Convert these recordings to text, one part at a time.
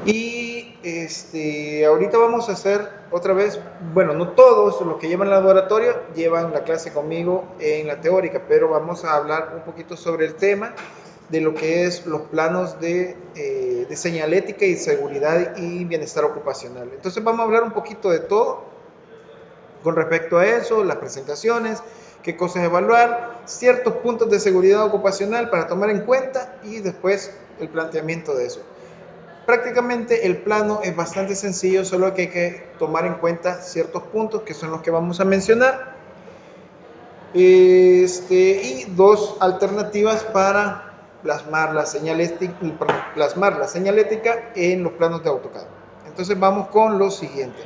Y ahorita vamos a hacer otra vez, bueno, no todos los que llevan laboratorio llevan la clase conmigo en la teórica, pero vamos a hablar un poquito sobre el tema de lo que es los planos de señalética y seguridad y bienestar ocupacional. Entonces vamos a hablar un poquito de todo con respecto a eso, las presentaciones, qué cosas evaluar, ciertos puntos de seguridad ocupacional para tomar en cuenta y después el planteamiento de eso. Prácticamente el plano es bastante sencillo, solo que hay que tomar en cuenta ciertos puntos que son los que vamos a mencionar. Y dos alternativas para plasmar la señalética en los planos de AutoCAD. Entonces vamos con lo siguiente.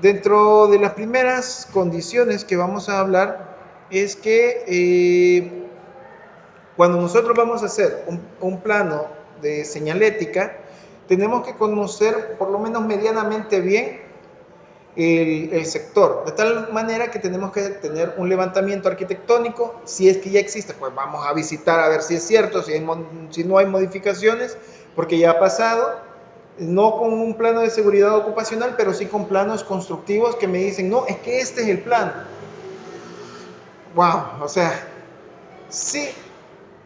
Dentro de las primeras condiciones que vamos a hablar es que cuando nosotros vamos a hacer un plano de señalética, tenemos que conocer por lo menos medianamente bien el sector, de tal manera que tenemos que tener un levantamiento arquitectónico. Si es que ya existe, pues vamos a visitar a ver si es cierto, si no hay modificaciones, porque ya ha pasado, no con un plano de seguridad ocupacional, pero sí con planos constructivos que me dicen, no, es que este es el plano. Wow, o sea, sí,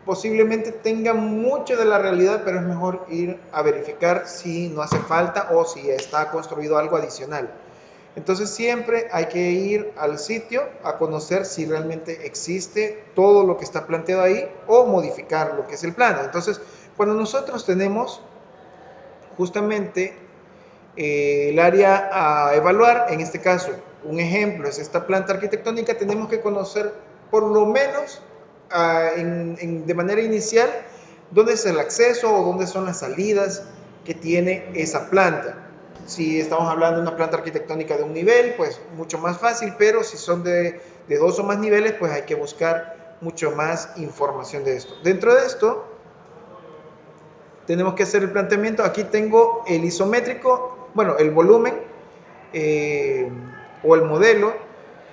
posiblemente tenga mucho de la realidad, pero es mejor ir a verificar si no hace falta o si está construido algo adicional. Entonces siempre hay que ir al sitio a conocer si realmente existe todo lo que está planteado ahí o modificar lo que es el plano. Entonces, cuando nosotros tenemos justamente el área a evaluar, en este caso, un ejemplo es esta planta arquitectónica, tenemos que conocer por lo menos de manera inicial dónde es el acceso o dónde son las salidas que tiene esa planta. Si estamos hablando de una planta arquitectónica de un nivel, pues mucho más fácil, pero si son de dos o más niveles, pues hay que buscar mucho más información de esto. Dentro de esto, tenemos que hacer el planteamiento. Aquí tengo el isométrico, bueno, el volumen eh, o el modelo,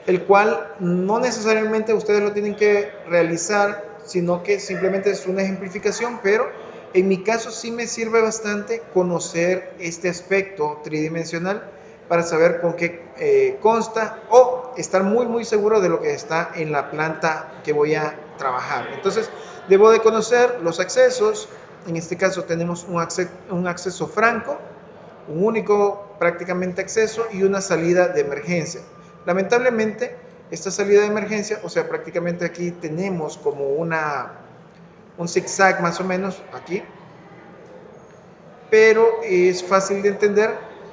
el cual no necesariamente ustedes lo tienen que realizar, sino que simplemente es una ejemplificación, pero en mi caso sí me sirve bastante conocer este aspecto tridimensional para saber con qué consta o estar muy seguro de lo que está en la planta que voy a trabajar. Entonces, debo de conocer los accesos. En este caso tenemos un acceso franco, un único prácticamente acceso y una salida de emergencia. Lamentablemente, esta salida de emergencia, o sea, prácticamente aquí tenemos como un zigzag más o menos aquí, pero es fácil de entender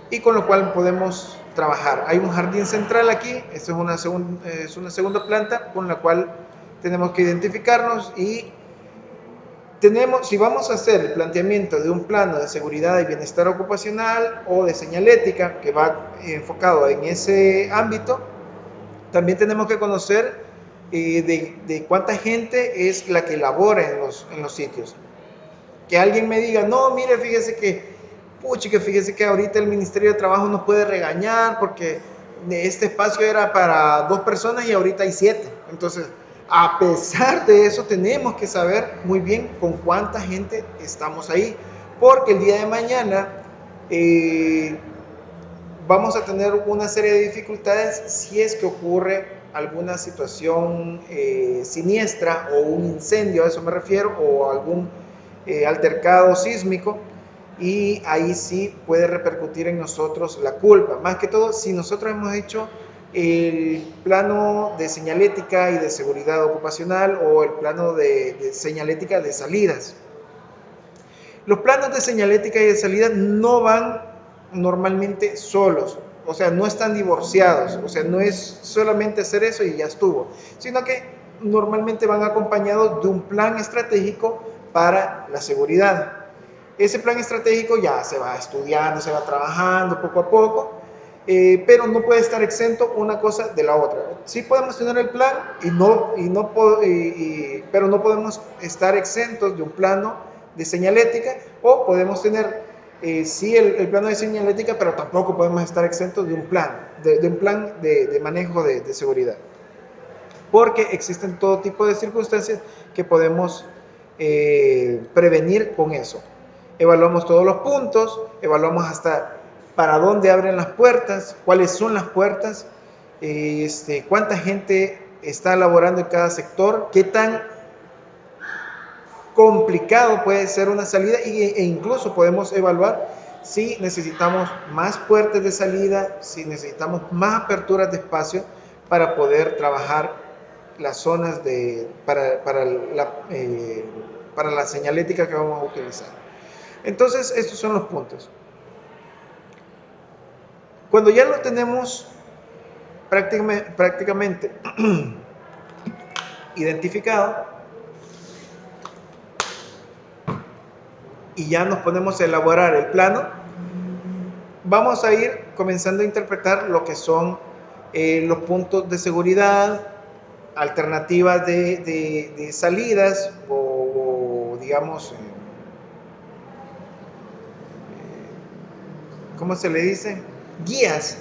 y con lo cual podemos trabajar. Hay un jardín central aquí, esta es una segunda planta con la cual tenemos que identificarnos y si vamos a hacer el planteamiento de un plano de seguridad y bienestar ocupacional o de señalética que va enfocado en ese ámbito, también tenemos que conocer de cuánta gente es la que labora en los sitios. Que alguien me diga, no, mire, fíjese que ahorita el Ministerio de Trabajo nos puede regañar porque este espacio era para 2 personas y ahorita hay 7. Entonces, a pesar de eso, tenemos que saber muy bien con cuánta gente estamos ahí, porque el día de mañana eh, vamos a tener una serie de dificultades si es que ocurre alguna situación siniestra o un incendio, a eso me refiero, o algún altercado sísmico, y ahí sí puede repercutir en nosotros la culpa. Más que todo, si nosotros hemos hecho el plano de señalética y de seguridad ocupacional o el plano de señalética de salidas. Los planos de señalética y de salida no van normalmente solos, o sea, no están divorciados, o sea, no es solamente hacer eso y ya estuvo, sino que normalmente van acompañados de un plan estratégico para la seguridad. Ese plan estratégico ya se va estudiando, se va trabajando poco a poco, pero no puede estar exento una cosa de la otra. Sí podemos tener el plan, pero no podemos estar exentos de un plano de señalética, o podemos tener sí el plano de señalética, pero tampoco podemos estar exentos de un plan, de manejo de seguridad, porque existen todo tipo de circunstancias que podemos prevenir con eso. evaluamos todos los puntos, evaluamos hasta para dónde abren las puertas, cuáles son las puertas, cuánta gente está laborando en cada sector, qué tan complicado puede ser una salida e incluso podemos evaluar si necesitamos más puertas de salida, si necesitamos más aperturas de espacio para poder trabajar las zonas para la señalética que vamos a utilizar. Entonces, estos son los puntos. Cuando ya lo tenemos prácticamente identificado y ya nos ponemos a elaborar el plano, vamos a ir comenzando a interpretar lo que son los puntos de seguridad, alternativas de salidas o digamos, ¿cómo se le dice? Guías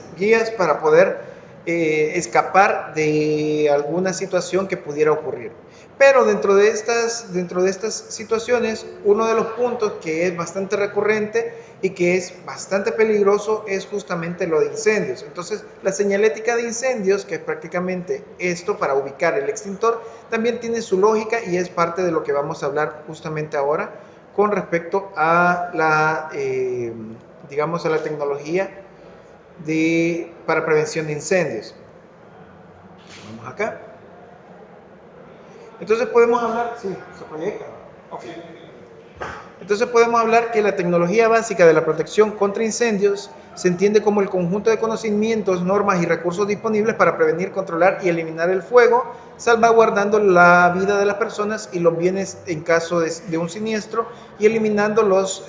para poder escapar de alguna situación que pudiera ocurrir. Pero dentro de estas situaciones, uno de los puntos que es bastante recurrente y que es bastante peligroso es justamente lo de incendios. Entonces, la señalética de incendios, que es prácticamente esto para ubicar el extintor, también tiene su lógica y es parte de lo que vamos a hablar justamente ahora con respecto a digamos, a la tecnología para prevención de incendios. Vamos acá. Entonces podemos hablar, sí, se proyecta. Okay. Entonces podemos hablar que la tecnología básica de la protección contra incendios se entiende como el conjunto de conocimientos, normas y recursos disponibles para prevenir, controlar y eliminar el fuego, salvaguardando la vida de las personas y los bienes en caso de un siniestro y eliminándolos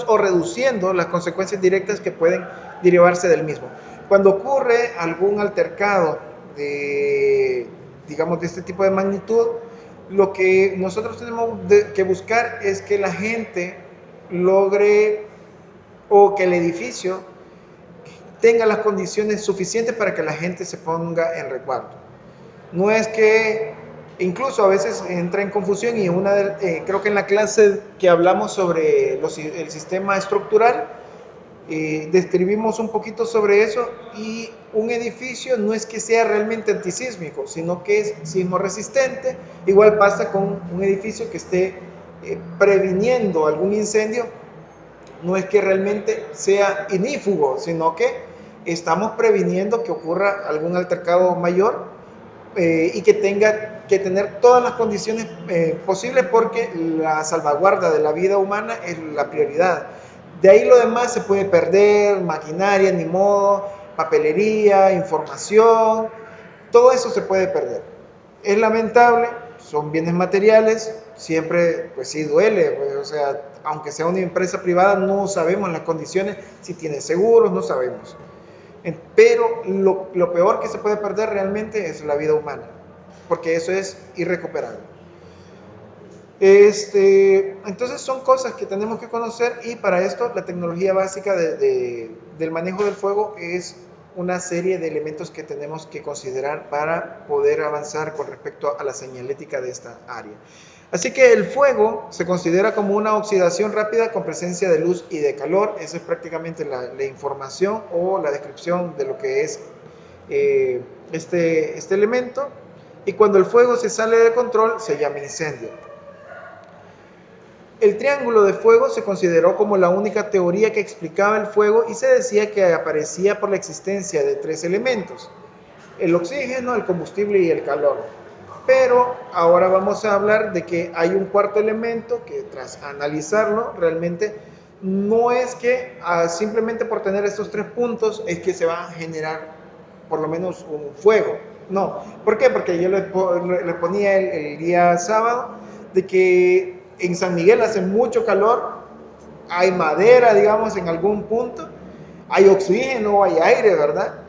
o reduciendo las consecuencias directas que pueden derivarse del mismo. Cuando ocurre algún altercado de este tipo de magnitud, lo que nosotros tenemos que buscar es que la gente logre o que el edificio tenga las condiciones suficientes para que la gente se ponga en resguardo. No es que incluso a veces entra en confusión y creo que en la clase que hablamos sobre el sistema estructural, describimos un poquito sobre eso, y un edificio no es que sea realmente antisísmico, sino que es sismo resistente. Igual pasa con un edificio que esté previniendo algún incendio, no es que realmente sea ignífugo, sino que estamos previniendo que ocurra algún altercado mayor y que tenga que tener todas las condiciones posibles, porque la salvaguarda de la vida humana es la prioridad. De ahí lo demás se puede perder, maquinaria, ni modo, papelería, información, todo eso se puede perder. Es lamentable, son bienes materiales, siempre pues sí duele, pues, o sea, aunque sea una empresa privada no sabemos las condiciones, si tiene seguros, no sabemos. Pero lo peor que se puede perder realmente es la vida humana, porque eso es irrecuperable. Entonces son cosas que tenemos que conocer, y para esto la tecnología básica del manejo del fuego es una serie de elementos que tenemos que considerar para poder avanzar con respecto a la señalética de esta área. Así que el fuego se considera como una oxidación rápida con presencia de luz y de calor. Esa es prácticamente la información o la descripción de lo que es este elemento. Y cuando el fuego se sale de control se llama incendio. El triángulo de fuego se consideró como la única teoría que explicaba el fuego, y se decía que aparecía por la existencia de 3 elementos: el oxígeno, el combustible y el calor. Pero ahora vamos a hablar de que hay un cuarto elemento que, tras analizarlo, realmente no es que simplemente por tener estos 3 puntos es que se va a generar por lo menos un fuego. No. ¿Por qué? Porque yo le ponía el día sábado de que en San Miguel hace mucho calor, hay madera, digamos, en algún punto, hay oxígeno, hay aire, ¿verdad?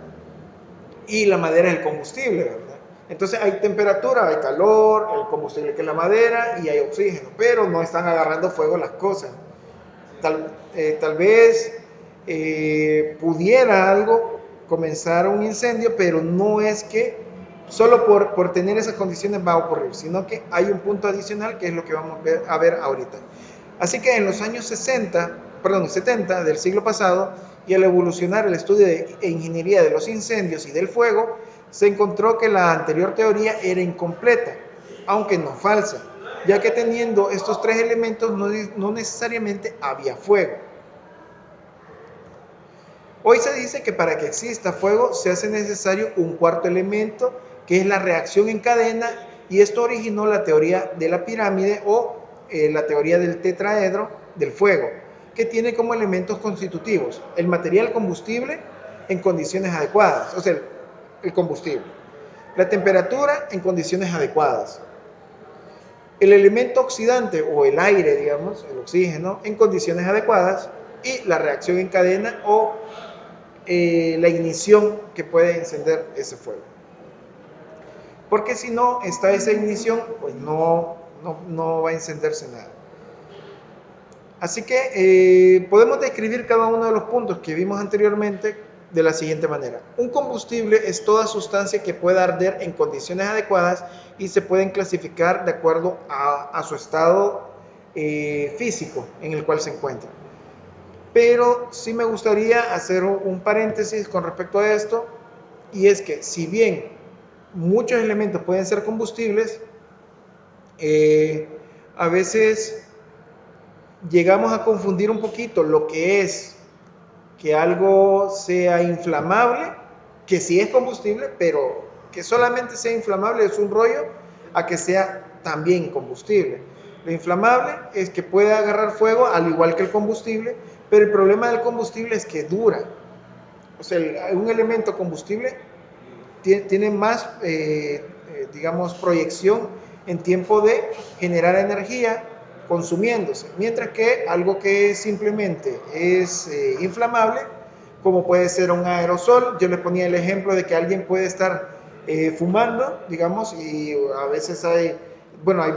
Y la madera es el combustible, ¿verdad? Entonces hay temperatura, hay calor, el combustible que es la madera, y hay oxígeno, pero no están agarrando fuego las cosas. Tal vez pudiera algo comenzar un incendio, pero no es que solo por tener esas condiciones va a ocurrir, sino que hay un punto adicional que es lo que vamos a ver ahorita. Así que en los años 70 del siglo pasado, y al evolucionar el estudio de ingeniería de los incendios y del fuego, se encontró que la anterior teoría era incompleta, aunque no falsa, ya que teniendo estos tres elementos no necesariamente había fuego. Hoy se dice que para que exista fuego se hace necesario un cuarto elemento, que es la reacción en cadena, y esto originó la teoría de la pirámide o la teoría del tetraedro del fuego, que tiene como elementos constitutivos el material combustible en condiciones adecuadas, o sea, el combustible, la temperatura en condiciones adecuadas, el elemento oxidante o el aire, digamos, el oxígeno, en condiciones adecuadas, y la reacción en cadena o la ignición que puede encender ese fuego. Porque si no está esa ignición, pues no va a encenderse nada. Así que podemos describir cada uno de los puntos que vimos anteriormente de la siguiente manera. Un combustible es toda sustancia que pueda arder en condiciones adecuadas y se pueden clasificar de acuerdo a su estado físico en el cual se encuentra. Pero sí me gustaría hacer un paréntesis con respecto a esto, y es que si bien muchos elementos pueden ser combustibles, a veces llegamos a confundir un poquito lo que es que algo sea inflamable, que sí es combustible, pero que solamente sea inflamable es un rollo, a que sea también combustible. Lo inflamable es que puede agarrar fuego al igual que el combustible, pero el problema del combustible es que dura. O sea, un elemento combustible tiene más, digamos, proyección en tiempo de generar energía consumiéndose, mientras que algo que simplemente es inflamable, como puede ser un aerosol. Yo les ponía el ejemplo de que alguien puede estar fumando, digamos, y a veces hay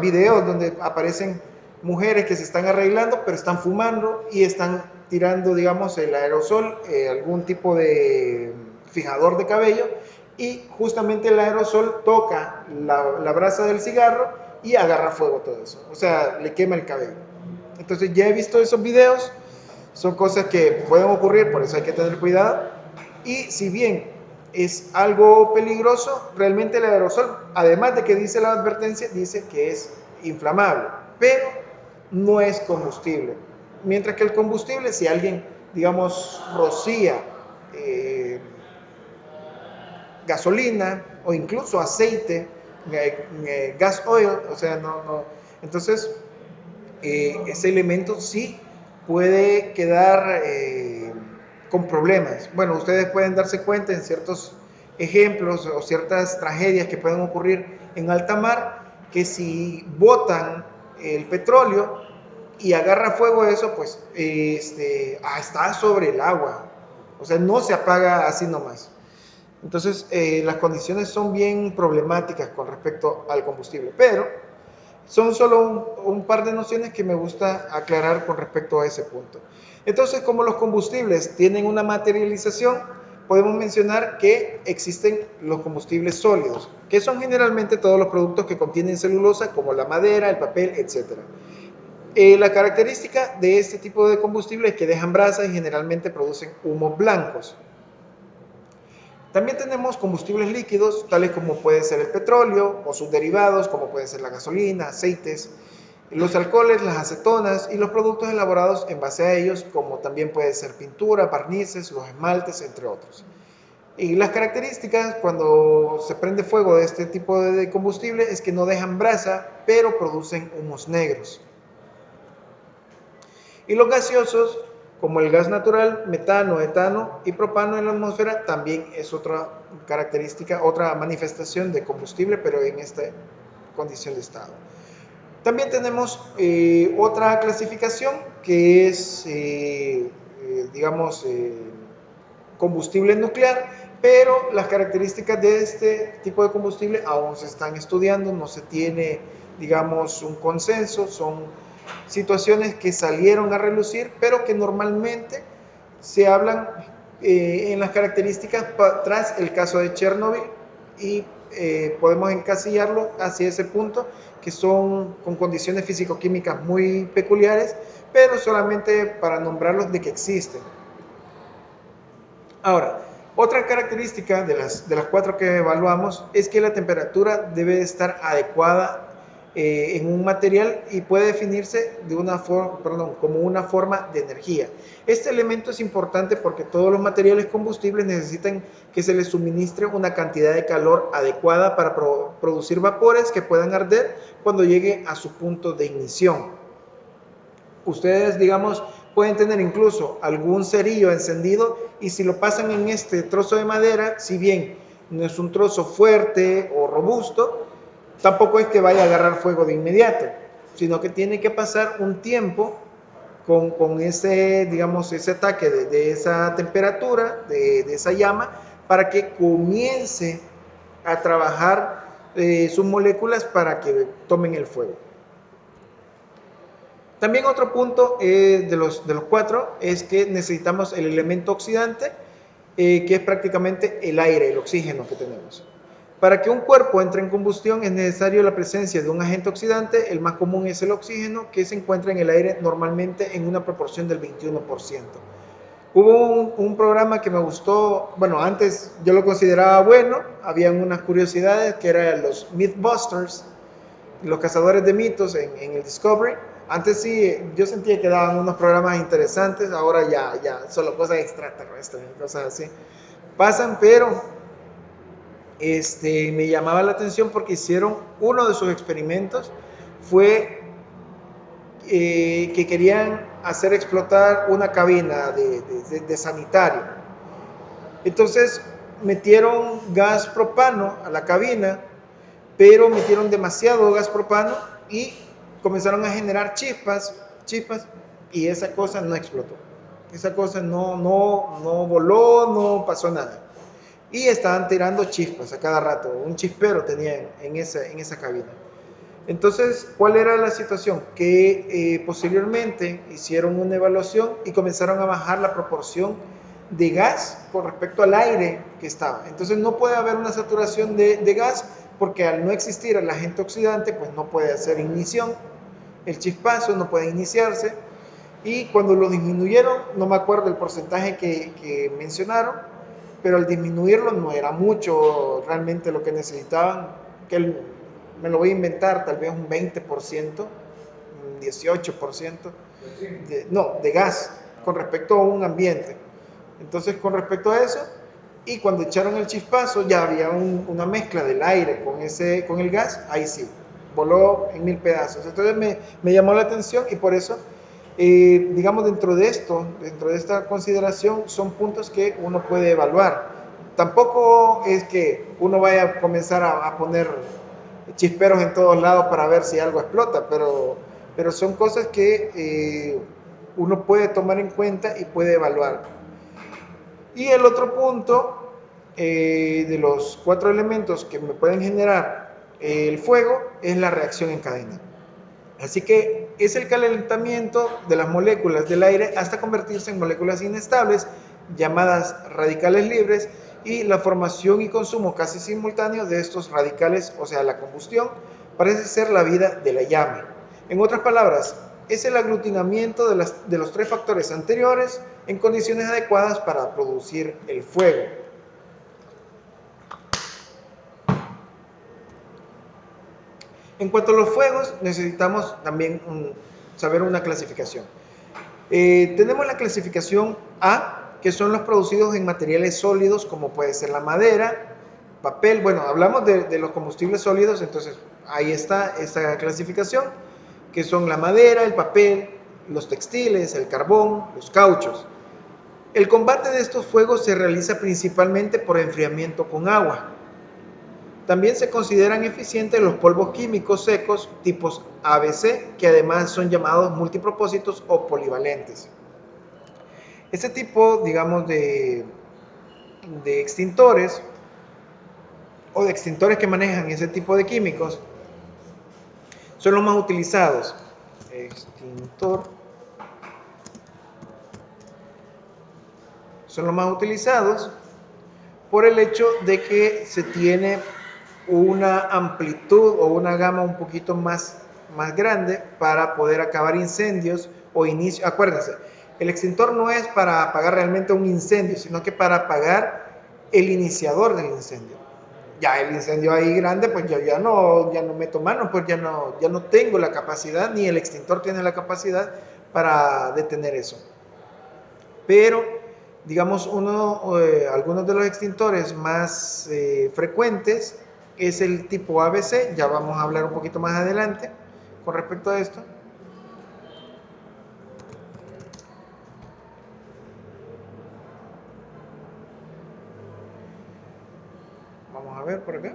videos donde aparecen mujeres que se están arreglando, pero están fumando y están tirando, digamos, el aerosol, algún tipo de fijador de cabello, y justamente el aerosol toca la brasa del cigarro y agarra fuego todo eso, o sea, le quema el cabello. Entonces ya he visto esos videos, son cosas que pueden ocurrir, por eso hay que tener cuidado. Y si bien es algo peligroso, realmente el aerosol, además de que dice la advertencia, dice que es inflamable, pero no es combustible. Mientras que el combustible, si alguien, digamos, rocía gasolina o incluso aceite, gas oil, o sea, entonces ese elemento sí puede quedar con problemas. Bueno, ustedes pueden darse cuenta en ciertos ejemplos o ciertas tragedias que pueden ocurrir en alta mar, que si botan el petróleo y agarra fuego eso, pues está sobre el agua, o sea, no se apaga así nomás. Entonces, las condiciones son bien problemáticas con respecto al combustible, pero son solo un par de nociones que me gusta aclarar con respecto a ese punto. Entonces, como los combustibles tienen una materialización, podemos mencionar que existen los combustibles sólidos, que son generalmente todos los productos que contienen celulosa, como la madera, el papel, etc. La característica de este tipo de combustible es que dejan brasa y generalmente producen humos blancos. También tenemos combustibles líquidos, tales como puede ser el petróleo o sus derivados, como puede ser la gasolina, aceites, los alcoholes, las acetonas y los productos elaborados en base a ellos, como también puede ser pintura, barnices, los esmaltes, entre otros. Y las características cuando se prende fuego de este tipo de combustible es que no dejan brasa, pero producen humos negros. Y los gaseosos, como el gas natural, metano, etano y propano en la atmósfera, también es otra característica, otra manifestación de combustible, pero en esta condición de estado. También tenemos otra clasificación que es, digamos, combustible nuclear, pero las características de este tipo de combustible aún se están estudiando, no se tiene, digamos, un consenso, son situaciones que salieron a relucir, pero que normalmente se hablan en las características tras el caso de Chernobyl, y podemos encasillarlo hacia ese punto, que son con condiciones físico-químicas muy peculiares, pero solamente para nombrarlos de que existen. Ahora, otra característica de las 4 que evaluamos es que la temperatura debe estar adecuada en un material y puede definirse de una forma, como una forma de energía. Este elemento es importante porque todos los materiales combustibles necesitan que se les suministre una cantidad de calor adecuada para producir vapores que puedan arder cuando llegue a su punto de ignición. Ustedes, digamos, pueden tener incluso algún cerillo encendido y si lo pasan en este trozo de madera, si bien no es un trozo fuerte o robusto, tampoco es que vaya a agarrar fuego de inmediato, sino que tiene que pasar un tiempo con ese, digamos, ese ataque de esa temperatura, de esa llama, para que comience a trabajar sus moléculas para que tomen el fuego. También otro punto de los 4 es que necesitamos el elemento oxidante, que es prácticamente el aire, el oxígeno que tenemos. Para que un cuerpo entre en combustión es necesario la presencia de un agente oxidante, el más común es el oxígeno, que se encuentra en el aire normalmente en una proporción del 21%. Hubo un programa que me gustó, bueno, antes yo lo consideraba bueno, habían unas curiosidades que eran los Mythbusters, los cazadores de mitos en el Discovery. Antes sí, yo sentía que daban unos programas interesantes, ahora ya, solo cosas extraterrestres, cosas así. Pasan, pero me llamaba la atención porque hicieron uno de sus experimentos, fue que querían hacer explotar una cabina de sanitario. Entonces metieron gas propano a la cabina, pero metieron demasiado gas propano y comenzaron a generar chispas, y esa cosa no explotó. Esa cosa no voló, no pasó nada. Y estaban tirando chispas a cada rato, un chispero tenían en esa cabina. Entonces, ¿cuál era la situación? Que posteriormente hicieron una evaluación y comenzaron a bajar la proporción de gas con respecto al aire que estaba. Entonces no puede haber una saturación de gas porque al no existir el agente oxidante, pues no puede hacer ignición, el chispazo no puede iniciarse. Y cuando lo disminuyeron, no me acuerdo el porcentaje que mencionaron, pero al disminuirlo no era mucho realmente lo que necesitaban, que me lo voy a inventar, tal vez un 20%, un 18%, de gas con respecto a un ambiente. Entonces, con respecto a eso, y cuando echaron el chispazo, ya había una mezcla del aire con el gas, ahí sí, voló en 1000 pedazos. Entonces me llamó la atención y por eso, digamos, dentro de esta consideración, son puntos que uno puede evaluar. Tampoco es que uno vaya a comenzar a poner chisperos en todos lados para ver si algo explota, pero son cosas que uno puede tomar en cuenta y puede evaluar. Y el otro punto de los 4 elementos que me pueden generar el fuego es la reacción en cadena. Así que es el calentamiento de las moléculas del aire hasta convertirse en moléculas inestables llamadas radicales libres y la formación y consumo casi simultáneo de estos radicales, o sea, la combustión, parece ser la vida de la llama. En otras palabras, es el aglutinamiento de los 3 factores anteriores en condiciones adecuadas para producir el fuego. En cuanto a los fuegos, necesitamos también saber una clasificación. Tenemos la clasificación A, que son los producidos en materiales sólidos, como puede ser la madera, papel. Bueno, hablamos de los combustibles sólidos, entonces ahí está esta clasificación, que son la madera, el papel, los textiles, el carbón, los cauchos. El combate de estos fuegos se realiza principalmente por enfriamiento con agua. También se consideran eficientes los polvos químicos secos tipos ABC, que además son llamados multipropósitos o polivalentes. Este tipo, digamos, de extintores o de extintores que manejan ese tipo de químicos son los más utilizados. Son los más utilizados por el hecho de que se tiene una amplitud o una gama un poquito más grande para poder acabar incendios o inicio. Acuérdense, el extintor no es para apagar realmente un incendio, sino que para apagar el iniciador del incendio. Ya el incendio ahí grande, pues yo ya no meto mano, pues ya no tengo la capacidad, ni el extintor tiene la capacidad para detener eso. Pero, digamos, algunos de los extintores más frecuentes es el tipo ABC, ya vamos a hablar un poquito más adelante con respecto a esto. Vamos a ver por acá.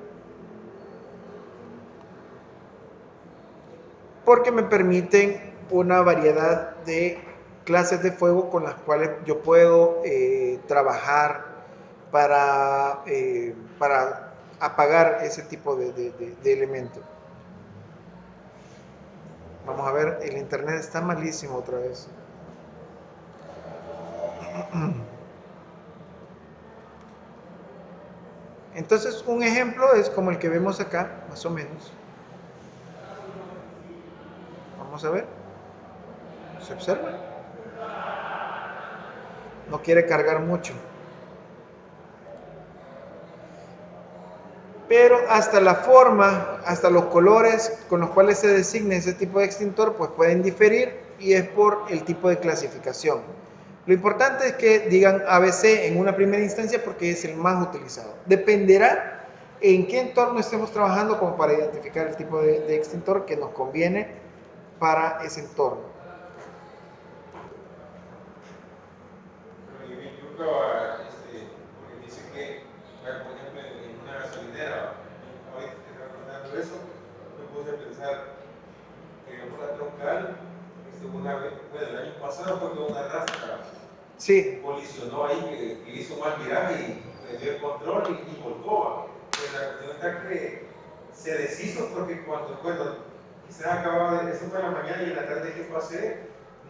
Porque me permiten una variedad de clases de fuego con las cuales yo puedo trabajar para apagar ese tipo de elementos. Vamos a ver, el internet está malísimo otra vez. Entonces, un ejemplo es como el que vemos acá, más o menos. Vamos a ver. ¿Se observa? No quiere cargar mucho. Pero hasta la forma, hasta los colores con los cuales se designa ese tipo de extintor, pues pueden diferir y es por el tipo de clasificación. Lo importante es que digan ABC en una primera instancia porque es el más utilizado. Dependerá en qué entorno estemos trabajando como para identificar el tipo de extintor que nos conviene para ese entorno. Pero yo buscaba, porque dice que, bueno, por ejemplo, en una gasolinera, ahorita que estaba contando eso, me puse a pensar que por la troncal, una vez, bueno, el año pasado fue con una rastra, Sí. colisionó ahí, que hizo mal viraje y perdió el control y volcó. Pero la cuestión está que se deshizo porque cuando, bueno, quizás acababa de, eso fue en la mañana y en la tarde que pasé,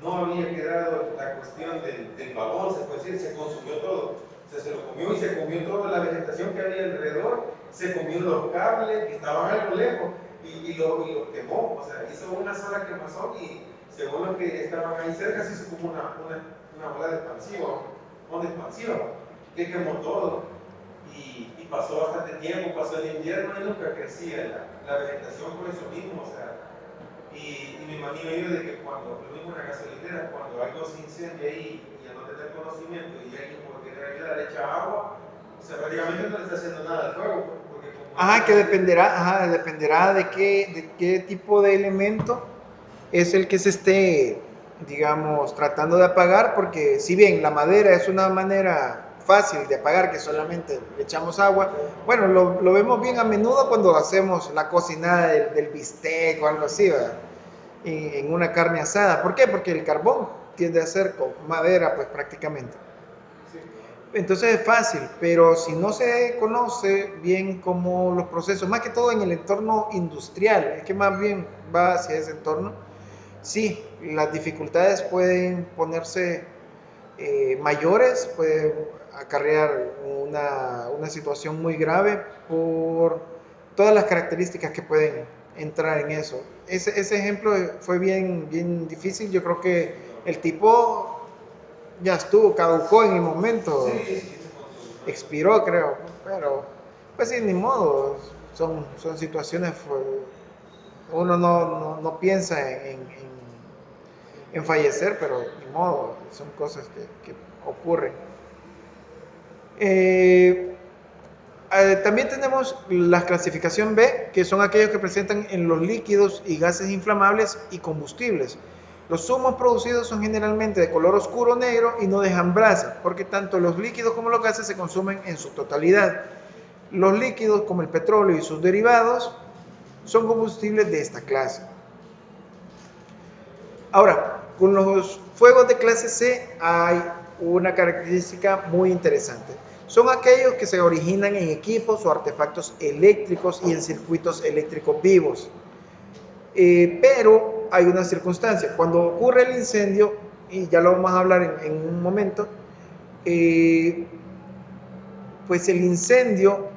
no había quedado la cuestión del vagón, se puede decir, se consumió todo. O sea, se lo comió y se comió toda la vegetación que había alrededor, se comió los cables que estaban algo lejos y lo quemó. O sea, hizo una sola quemazón y según los que estaban ahí cerca, se hizo como una bola expansiva, onda expansiva, que quemó todo. Y pasó bastante tiempo, pasó el invierno y nunca crecía la vegetación por eso mismo. O sea, y me imagino yo de que cuando, lo mismo en la gasolinera, cuando algo se incendia ahí y ya no tener conocimiento y alguien por querer ayudar le echa agua, o sea, prácticamente no le está haciendo nada al fuego, porque como Que dependerá de qué tipo de elemento es el que se esté, digamos, tratando de apagar, porque si bien la madera es una manera fácil de apagar, que solamente le echamos agua, bueno, lo vemos bien a menudo cuando hacemos la cocinada del bistec o algo así, ¿verdad? En una carne asada. ¿Por qué? Porque el carbón tiende a ser con madera, pues prácticamente. Entonces es fácil, pero si no se conoce bien cómo los procesos, más que todo en el entorno industrial, es que más bien va hacia ese entorno, sí, las dificultades pueden ponerse mayores, puede acarrear una situación muy grave por todas las características que pueden entrar en eso. Ese ejemplo fue bien difícil, yo creo que el tipo ya estuvo, caducó en el momento, expiró creo, pero pues sí, ni modo, son situaciones, uno no piensa en fallecer, pero ni modo, son cosas que ocurren. También tenemos la clasificación B, que son aquellos que presentan en los líquidos y gases inflamables y combustibles. Los zumos producidos son generalmente de color oscuro negro y no dejan brasa, porque tanto los líquidos como los gases se consumen en su totalidad. Los líquidos, como el petróleo y sus derivados, son combustibles de esta clase. Ahora, con los fuegos de clase C hay una característica muy interesante. Son aquellos que se originan en equipos o artefactos eléctricos y en circuitos eléctricos vivos. Pero hay una circunstancia. Cuando ocurre el incendio, y ya lo vamos a hablar en un momento, pues el incendio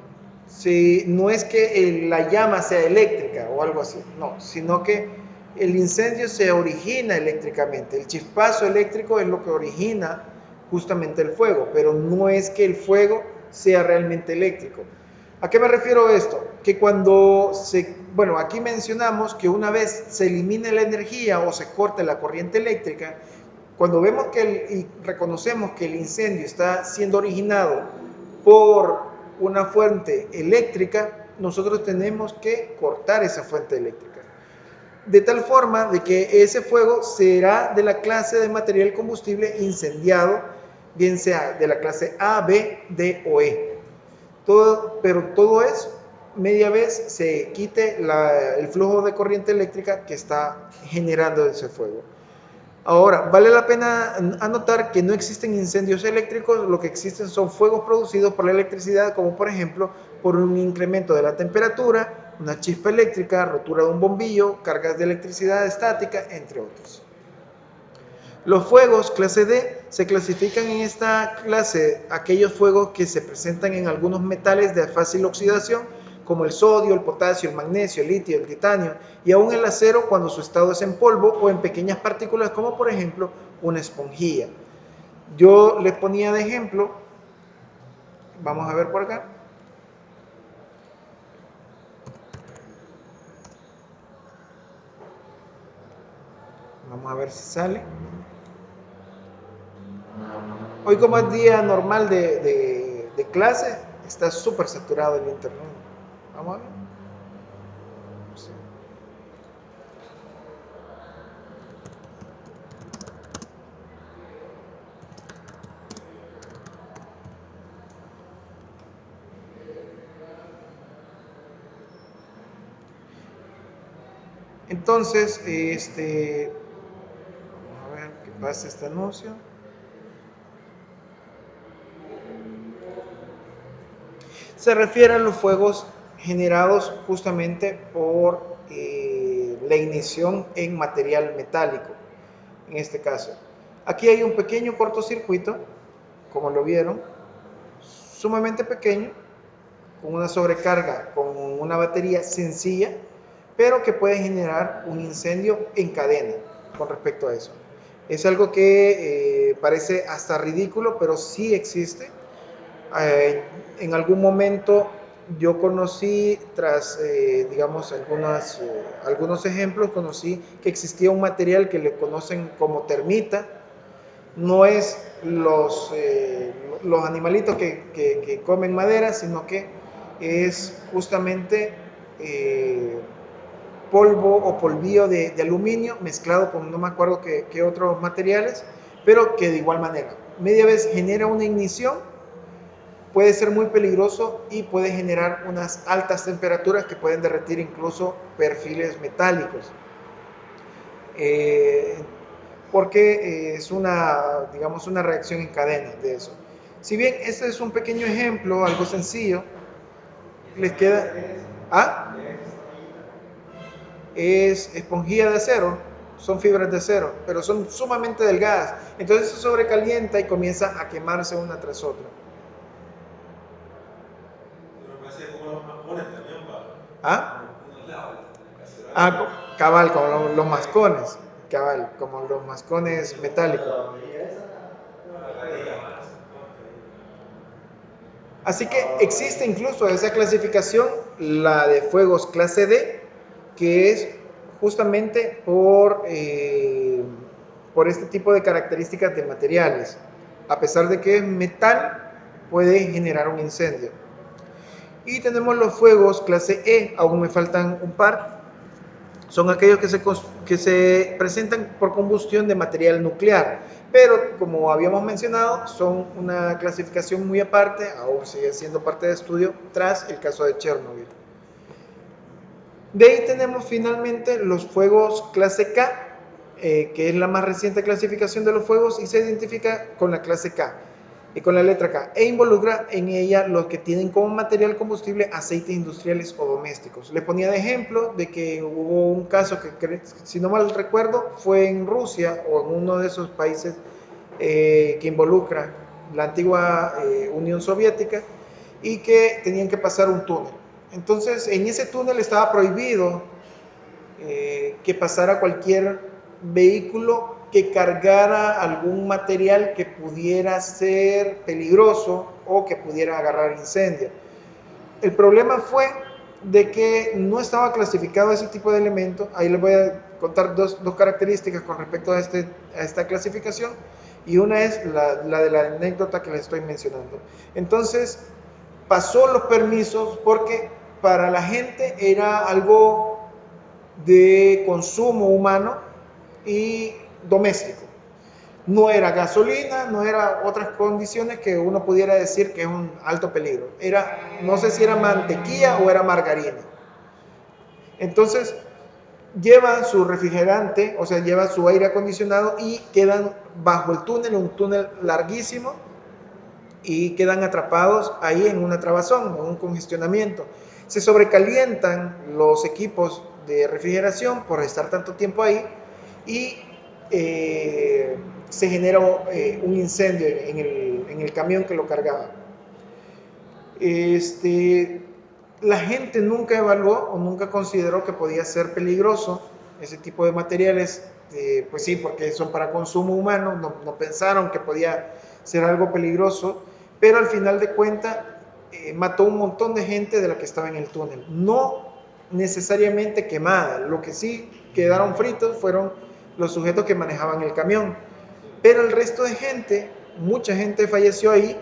no es que la llama sea eléctrica o algo así, no, sino que el incendio se origina eléctricamente. El chispazo eléctrico es lo que origina justamente el fuego, pero no es que el fuego sea realmente eléctrico. ¿A qué me refiero esto? Que bueno, aquí mencionamos que una vez se elimine la energía o se corte la corriente eléctrica, cuando vemos y reconocemos que el incendio está siendo originado por una fuente eléctrica, nosotros tenemos que cortar esa fuente eléctrica. De tal forma de que ese fuego será de la clase de material combustible incendiado, bien sea de la clase A, B, D o E. Pero todo eso, media vez se quite el flujo de corriente eléctrica que está generando ese fuego. Ahora, vale la pena anotar que no existen incendios eléctricos, lo que existen son fuegos producidos por la electricidad, como por ejemplo por un incremento de la temperatura, una chispa eléctrica, rotura de un bombillo, cargas de electricidad estática, entre otros. Los fuegos clase D se clasifican en esta clase aquellos fuegos que se presentan en algunos metales de fácil oxidación, como el sodio, el potasio, el magnesio, el litio, el titanio, y aún el acero cuando su estado es en polvo o en pequeñas partículas, como por ejemplo una esponjilla. Yo les ponía de ejemplo, vamos a ver por acá. Vamos a ver si sale. Hoy, como es día normal de clase, está súper saturado el internet. Vamos a ver. Sí. Entonces, vamos a ver qué pasa este anuncio. Se refiere a los fuegos generados justamente por la ignición en material metálico, en este caso. Aquí hay un pequeño cortocircuito, como lo vieron, sumamente pequeño, con una sobrecarga, con una batería sencilla, pero que puede generar un incendio en cadena con respecto a eso. Es algo que parece hasta ridículo, pero sí existe. En algún momento yo conocí, tras, digamos, algunos ejemplos, conocí que existía un material que le conocen como termita. No es los animalitos que comen madera, sino que es justamente polvo o polvillo de aluminio mezclado con no me acuerdo qué otros materiales, pero que de igual manera, media vez genera una ignición, puede ser muy peligroso y puede generar unas altas temperaturas que pueden derretir incluso perfiles metálicos. Porque es digamos, una reacción en cadena de eso. Si bien este es un pequeño ejemplo, algo sencillo, les queda... ¿Ah? Es esponjilla de acero, son fibras de acero, pero son sumamente delgadas. Entonces se sobrecalienta y comienza a quemarse una tras otra. ¿Ah? Cabal, como los mascones. Cabal, como los mascones metálicos. Así que existe incluso esa clasificación, la de fuegos clase D, que es justamente por este tipo de características de materiales. A pesar de que es metal, puede generar un incendio. Y tenemos los fuegos clase E, aún me faltan un par. Son aquellos que se presentan por combustión de material nuclear, pero como habíamos mencionado, son una clasificación muy aparte, aún sigue siendo parte de estudio tras el caso de Chernobyl. De ahí tenemos finalmente los fuegos clase K, que es la más reciente clasificación de los fuegos y se identifica con la clase K y con la letra K, e involucra en ella los que tienen como material combustible aceites industriales o domésticos. Les ponía de ejemplo de que hubo un caso que, si no mal recuerdo, fue en Rusia o en uno de esos países que involucra la antigua Unión Soviética, y que tenían que pasar un túnel. Entonces, en ese túnel estaba prohibido que pasara cualquier vehículo que cargara algún material que pudiera ser peligroso o que pudiera agarrar incendio. El problema fue de que no estaba clasificado ese tipo de elemento. Ahí les voy a contar dos características con respecto a esta clasificación, y una es la de la anécdota que les estoy mencionando. Entonces, pasó los permisos porque para la gente era algo de consumo humano y doméstico. No era gasolina, no era otras condiciones que uno pudiera decir que es un alto peligro. Era, no sé si era mantequilla o era margarina. Entonces, llevan su refrigerante, o sea, llevan su aire acondicionado y quedan bajo el túnel, un túnel larguísimo, y quedan atrapados ahí en una trabazón, en un congestionamiento. Se sobrecalientan los equipos de refrigeración por estar tanto tiempo ahí y se genera un incendio en el camión que lo cargaba. La gente nunca evaluó o nunca consideró que podía ser peligroso ese tipo de materiales, pues sí, porque son para consumo humano, no pensaron que podía ser algo peligroso, pero al final de cuentas mató un montón de gente de la que estaba en el túnel. No necesariamente quemada, lo que sí quedaron fritos fueron los sujetos que manejaban el camión, pero el resto de gente, mucha gente falleció ahí,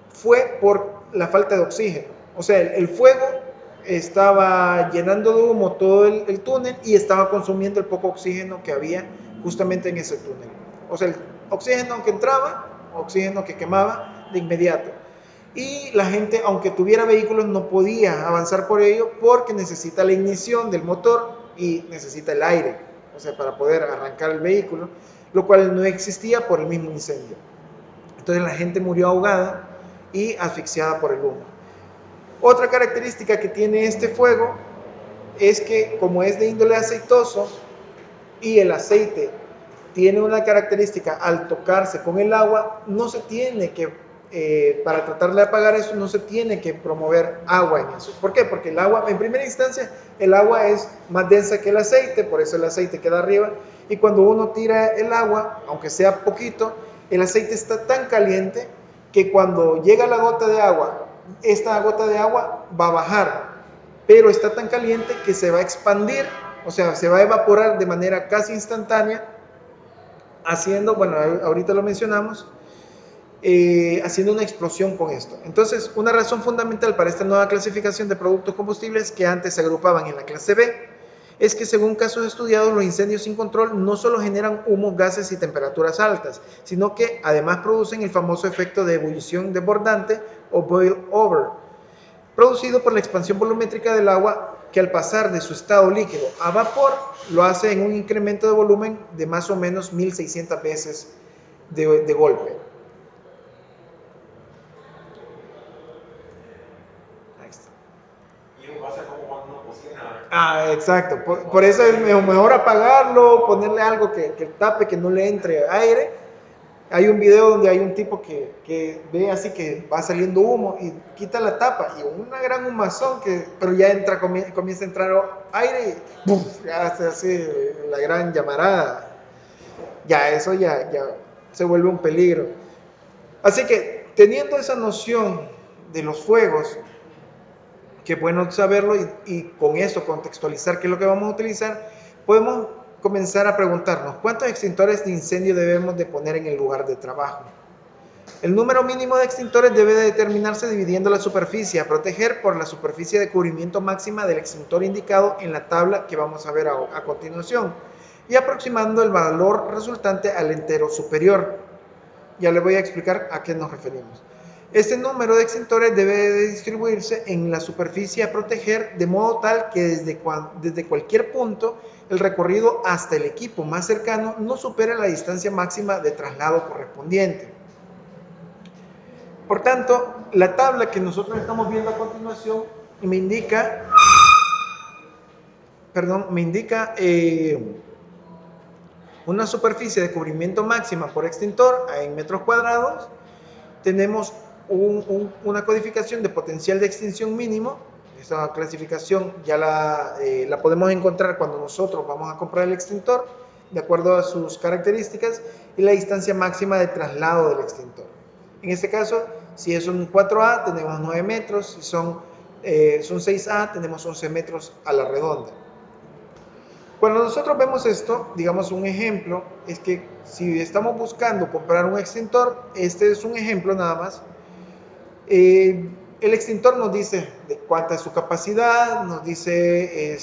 fue por la falta de oxígeno. O sea, el fuego estaba llenando de humo todo el túnel y estaba consumiendo el poco oxígeno que había justamente en ese túnel. O sea, el oxígeno que entraba, oxígeno que quemaba de inmediato. Y la gente, aunque tuviera vehículos, no podía avanzar por ello porque necesita la ignición del motor y necesita el aire, o sea, para poder arrancar el vehículo, lo cual no existía por el mismo incendio. Entonces la gente murió ahogada y asfixiada por el humo. Otra característica que tiene este fuego es que, como es de índole aceitoso y el aceite tiene una característica, al tocarse con el agua, no se tiene que, para tratar de apagar eso, no se tiene que promover agua en eso. ¿Por qué? Porque el agua, en primera instancia, el agua es más densa que el aceite, por eso el aceite queda arriba, y cuando uno tira el agua, aunque sea poquito, el aceite está tan caliente que cuando llega la gota de agua, esta gota de agua va a bajar, pero está tan caliente que se va a expandir, o sea, se va a evaporar de manera casi instantánea, haciendo, bueno, ahorita lo mencionamos, haciendo una explosión con esto. Entonces, una razón fundamental para esta nueva clasificación de productos combustibles que antes se agrupaban en la clase B es que, según casos estudiados, los incendios sin control no solo generan humo, gases y temperaturas altas, sino que además producen el famoso efecto de ebullición desbordante o boil over, producido por la expansión volumétrica del agua, que al pasar de su estado líquido a vapor lo hace en un incremento de volumen de más o menos 1600 veces de golpe. Ahí está. Y eso pasa como cuando uno cocina. Exacto. Por eso es mejor apagarlo, ponerle algo que tape, que no le entre aire. Hay un video donde hay un tipo que ve así que va saliendo humo y quita la tapa y una gran humazón, pero ya comienza a entrar aire y ¡buf! Ya hace así la gran llamarada. Ya eso ya se vuelve un peligro. Así que, teniendo esa noción de los fuegos, que es bueno saberlo y con eso contextualizar qué es lo que vamos a utilizar, podemos comenzar a preguntarnos cuántos extintores de incendio debemos de poner en el lugar de trabajo. El número mínimo de extintores debe de determinarse dividiendo la superficie a proteger por la superficie de cubrimiento máxima del extintor indicado en la tabla que vamos a ver a continuación y aproximando el valor resultante al entero superior. Ya les voy a explicar a qué nos referimos. Este número de extintores debe de distribuirse en la superficie a proteger de modo tal que desde cualquier punto el recorrido hasta el equipo más cercano no supere la distancia máxima de traslado correspondiente. Por tanto, la tabla que nosotros estamos viendo a continuación me indica una superficie de cubrimiento máxima por extintor en metros cuadrados. Tenemos una codificación de potencial de extinción mínimo. Esa clasificación ya la podemos encontrar cuando nosotros vamos a comprar el extintor, de acuerdo a sus características, y la distancia máxima de traslado del extintor. En este caso, si es un 4A, tenemos 9 metros, si son 6A, tenemos 11 metros a la redonda. Cuando nosotros vemos esto, digamos un ejemplo, es que si estamos buscando comprar un extintor, este es un ejemplo nada más. El extintor nos dice de cuánta es su capacidad, nos dice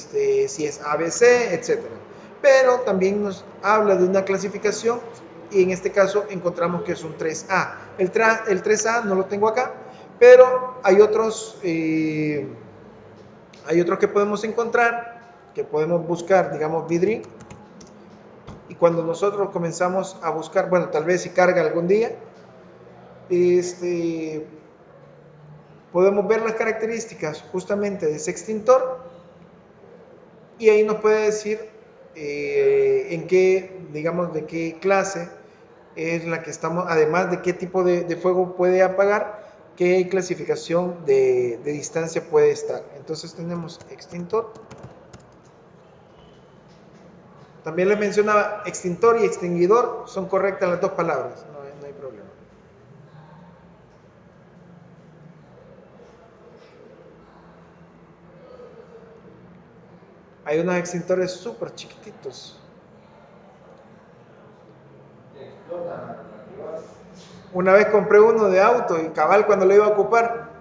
si es ABC, etc. Pero también nos habla de una clasificación y en este caso encontramos que es un 3A. El 3A no lo tengo acá, pero hay otros que podemos encontrar, que podemos buscar, digamos Vidri, y cuando nosotros comenzamos a buscar, bueno, tal vez si carga algún día, podemos ver las características justamente de ese extintor y ahí nos puede decir en qué, digamos, de qué clase es la que estamos, además de qué tipo de fuego puede apagar, qué clasificación de distancia puede estar. Entonces tenemos extintor. También les mencionaba, extintor y extinguidor son correctas las dos palabras, no hay problema. Hay unos extintores súper chiquititos. Una vez compré uno de auto y cabal cuando lo iba a ocupar,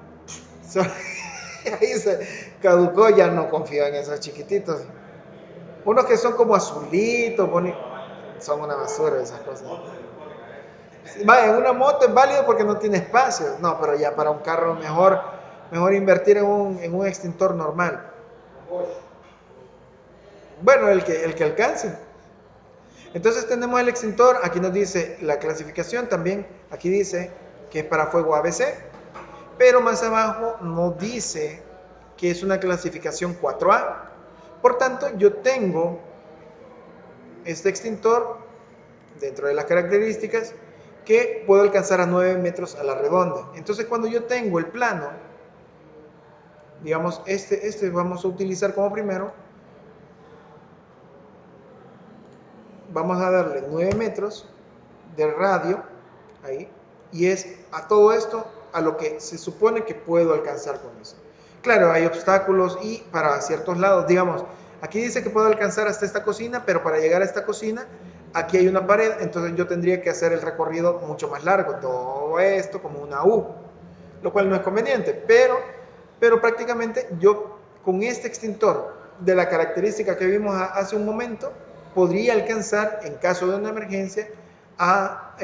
ahí se caducó, ya no confío en esos chiquititos. Unos que son como azulitos, son una basura esas cosas. Va, en una moto es válido porque no tiene espacio. No, pero ya para un carro mejor invertir en un extintor normal. Bueno, el que alcance. Entonces tenemos el extintor, aquí nos dice la clasificación también, aquí dice que es para fuego ABC, pero más abajo nos dice que es una clasificación 4A. Por tanto, yo tengo este extintor dentro de las características que puedo alcanzar a 9 metros a la redonda. Entonces cuando yo tengo el plano, digamos este vamos a utilizar como primero, vamos a darle 9 metros de radio ahí, y es a todo esto a lo que se supone que puedo alcanzar con eso. Claro, hay obstáculos y para ciertos lados, digamos, aquí dice que puedo alcanzar hasta esta cocina, pero para llegar a esta cocina, aquí hay una pared, entonces yo tendría que hacer el recorrido mucho más largo, todo esto como una U, lo cual no es conveniente, pero prácticamente yo con este extintor de la característica que vimos hace un momento, podría alcanzar en caso de una emergencia a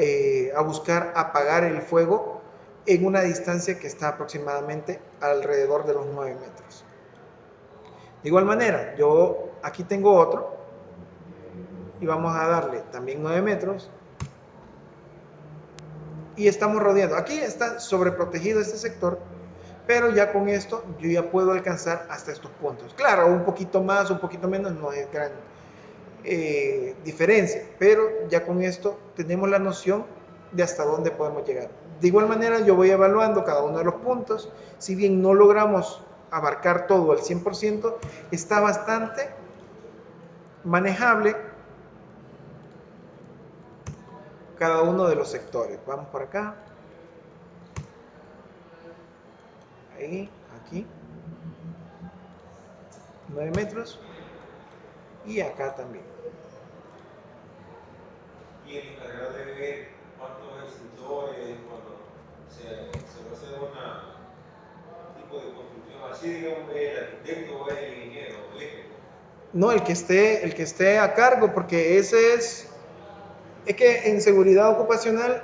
buscar apagar el fuego en una distancia que está aproximadamente alrededor de los 9 metros. De igual manera, yo aquí tengo otro y vamos a darle también 9 metros y estamos rodeando. Aquí está sobreprotegido este sector, pero ya con esto yo ya puedo alcanzar hasta estos puntos. Claro, un poquito más, un poquito menos, no es gran diferencia, pero ya con esto tenemos la noción de hasta dónde podemos llegar. De igual manera yo voy evaluando cada uno de los puntos, si bien no logramos abarcar todo al 100%, está bastante manejable cada uno de los sectores. Vamos por acá, ahí, aquí, 9 metros y acá también. Y el encargado de ver cuántos extintores, cuando se va a hacer un tipo de construcción así, digamos, el arquitecto o el ingeniero eléctrico. No, el que esté a cargo, porque ese es que en seguridad ocupacional,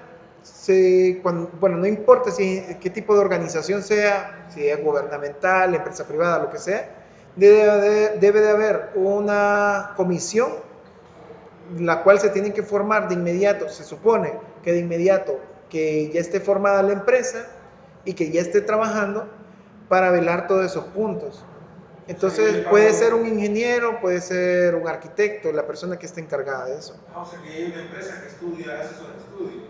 bueno, no importa qué tipo de organización sea, si es gubernamental, empresa privada, lo que sea, debe de haber una comisión la cual se tiene que formar de inmediato. Se supone que de inmediato que ya esté formada la empresa y que ya esté trabajando para velar todos esos puntos. Entonces puede ser un ingeniero, puede ser un arquitecto, la persona que esté encargada de eso. O sea que hay una empresa que estudia, hace esos estudios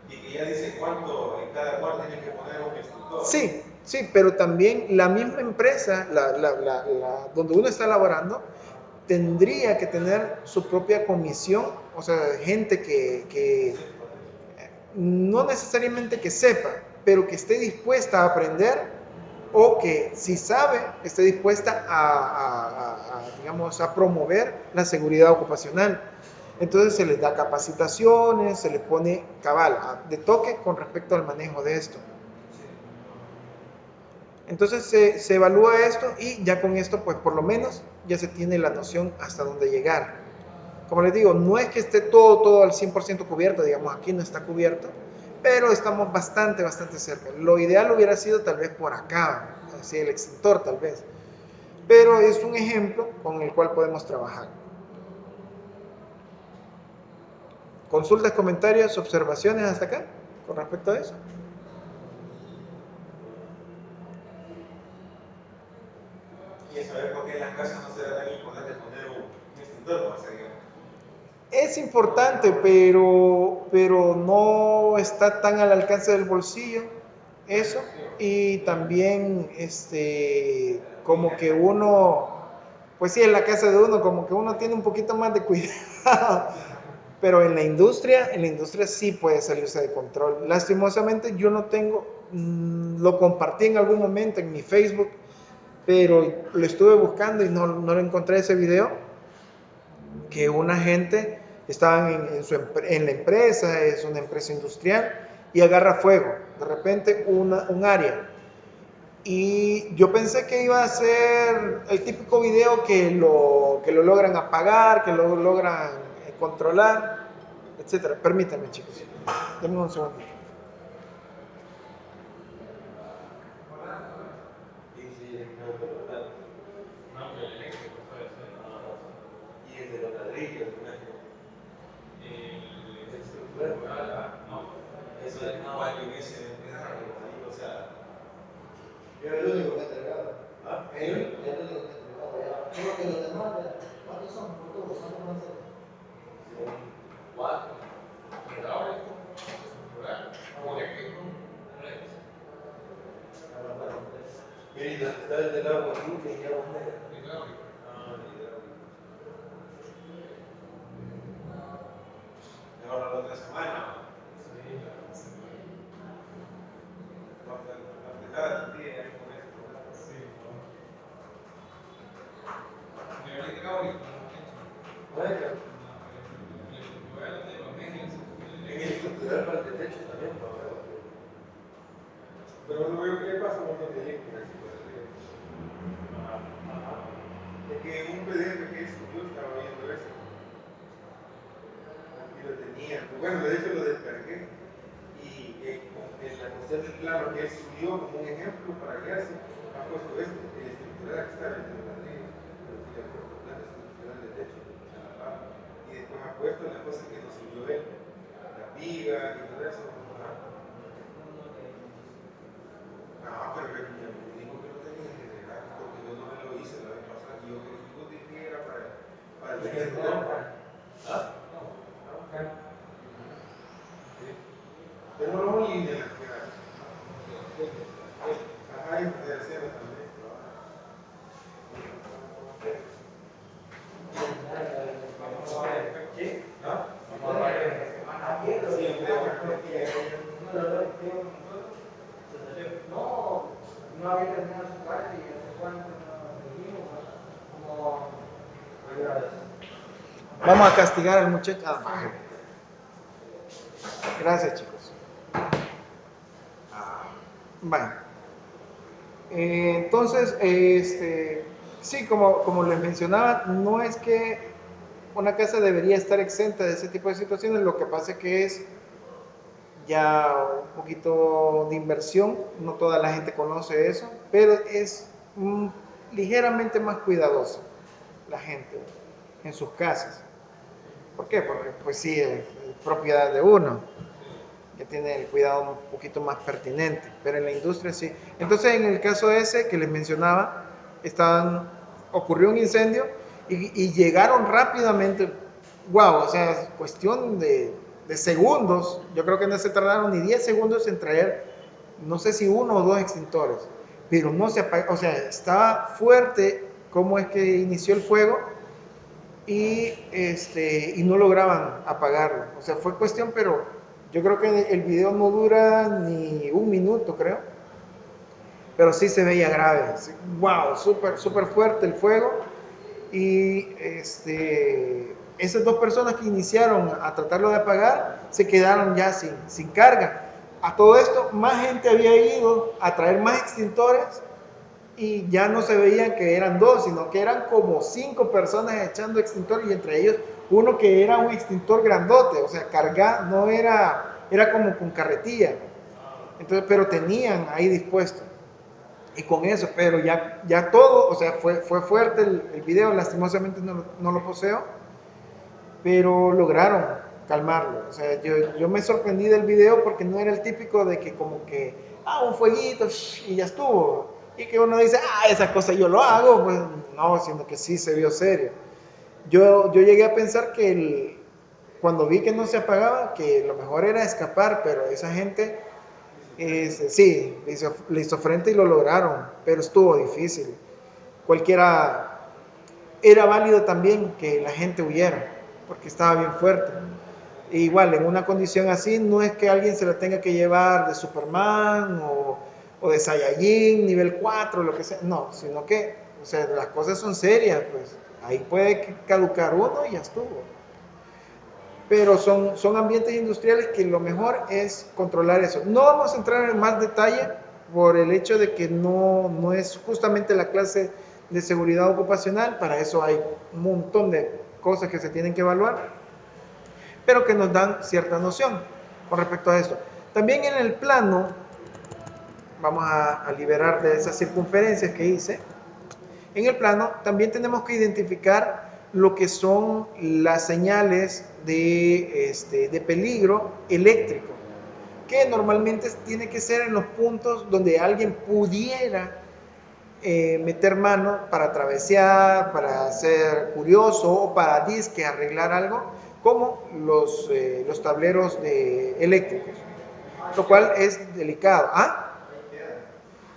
y que ya dice cuánto en cada cuarto tiene que poner un extintor. Sí, sí, pero también la misma empresa, donde uno está laborando, tendría que tener su propia comisión, o sea, gente que no necesariamente que sepa, pero que esté dispuesta a aprender o que si sabe, esté dispuesta digamos, a promover la seguridad ocupacional. Entonces se les da capacitaciones, se les pone cabal, de toque con respecto al manejo de esto. Entonces se evalúa esto y ya con esto, pues por lo menos ya se tiene la noción hasta dónde llegar. Como les digo, no es que esté todo al 100% cubierto, digamos, aquí no está cubierto, pero estamos bastante cerca. Lo ideal hubiera sido tal vez por acá, así el extintor tal vez. Pero es un ejemplo con el cual podemos trabajar. ¿Consultas, comentarios, observaciones hasta acá con respecto a eso? Y saber por qué en las casas no será tan importante poner un extintor, como sería. Es importante, pero no está tan al alcance del bolsillo eso. Y también, como que uno, pues sí, en la casa de uno, como que uno tiene un poquito más de cuidado. Pero en la industria sí puede salirse de control. Lastimosamente yo no tengo, lo compartí en algún momento en mi Facebook, pero lo estuve buscando y no lo encontré ese video, que una gente estaba en la empresa, es una empresa industrial, y agarra fuego, de repente un área. Y yo pensé que iba a ser el típico video que lo logran apagar, que lo logran controlar, etcétera. Permítanme, chicos. Denme un segundo. No, pero el eléctrico puede ser. Y el de los ladrillos, el estructural, no. Eso es igual que hubiese ahí, o sea. Yo el único que he entregado. ¿Ah? El único que he entregado ya. Solo que los demás, ¿cuántos son por tubos? ¿Cuántos van a ser? Son 4. Hidráulico, estructural, eléctrico, 3. Mira, ¿y dónde está el del agua limpia y agua negra? Hidráulico. Ah, hidráulico. Mejor la otra semana. Sí, la otra semana. Va a empezar a tu tía ahí con eso, ¿verdad? Sí, no. Pero el hidráulico no lo han hecho. Bueno. No, el estructural es de los medios. En el estructural para el de techo también, para ver. Pero no veo que le pasa un montón de gente así por arriba. Ajá. Es que en un PDF que él subió estaba viendo eso. Aquí lo tenía. Bueno, de hecho lo descargué. Y en la cuestión del plano que él subió como un ejemplo para guiarse, ha puesto el estructural que está entre los ladrillos, pero sí le ha puesto plano estructural de techo a la par. Y después ha puesto las cosas que nos subió él, las vigas y todo eso. No, pero me dijo que lo tenía que agregar porque yo no me lo hice la vez pasada y yo dije que era para el extintor. ¿Ah? Sí. Pero no lo oí de la queda. Ajá, y de acero también. Vamos a ver. ¿Sí? ¿Ah? Vamos a ver. Siempre no, no había terminado su parte y hace cuánto no dijimos, como... Vamos a castigar al muchacho. Gracias, chicos. Bueno. Entonces, sí, como les mencionaba, no es que una casa debería estar exenta de ese tipo de situaciones, lo que pasa es que es ya un poquito de inversión, no toda la gente conoce eso, pero es ligeramente más cuidadosa la gente en sus casas. ¿Por qué? Porque pues sí, es propiedad de uno, que tiene el cuidado un poquito más pertinente, pero en la industria sí. Entonces, en el caso ese que les mencionaba, ocurrió un incendio y llegaron rápidamente, wow, o sea, es cuestión de de segundos. Yo creo que no se tardaron ni 10 segundos en traer, no sé si uno o dos extintores, pero no se apagó, o sea, estaba fuerte cómo es que inició el fuego y no lograban apagarlo. O sea, fue cuestión, pero yo creo que el video no dura ni un minuto, creo, pero sí se veía grave. Wow, súper, súper fuerte el fuego. Y esas dos personas que iniciaron a tratarlo de apagar se quedaron ya sin carga. A todo esto, más gente había ido a traer más extintores y ya no se veían que eran dos, sino que eran como 5 personas echando extintores y entre ellos uno que era un extintor grandote, o sea, no era como con carretilla. Entonces, pero tenían ahí dispuesto. Y con eso, pero ya todo, o sea, fue fuerte el video, lastimosamente no lo poseo, pero lograron calmarlo. O sea, yo me sorprendí del video porque no era el típico de que como que, un fueguito y ya estuvo. Y que uno dice, esa cosa yo lo hago, pues no, sino que sí se vio serio. Yo llegué a pensar que cuando vi que no se apagaba, que lo mejor era escapar, pero esa gente sí, le hizo frente y lo lograron, pero estuvo difícil. Cualquiera era válido también que la gente huyera, porque estaba bien fuerte. E igual, en una condición así, no es que alguien se la tenga que llevar de Superman o de Saiyajin, nivel 4, lo que sea, no, sino que, o sea, las cosas son serias, pues ahí puede caducar uno y ya estuvo. Pero son ambientes industriales que lo mejor es controlar eso. No vamos a entrar en más detalle por el hecho de que no es justamente la clase de seguridad ocupacional, para eso hay un montón de cosas que se tienen que evaluar, pero que nos dan cierta noción con respecto a esto. También en el plano, vamos a liberar de esas circunferencias que hice, en el plano también tenemos que identificar lo que son las señales de peligro eléctrico, que normalmente tiene que ser en los puntos donde alguien pudiera meter mano para atravesar, para ser curioso o para disque arreglar algo, como los tableros eléctricos, lo cual es delicado.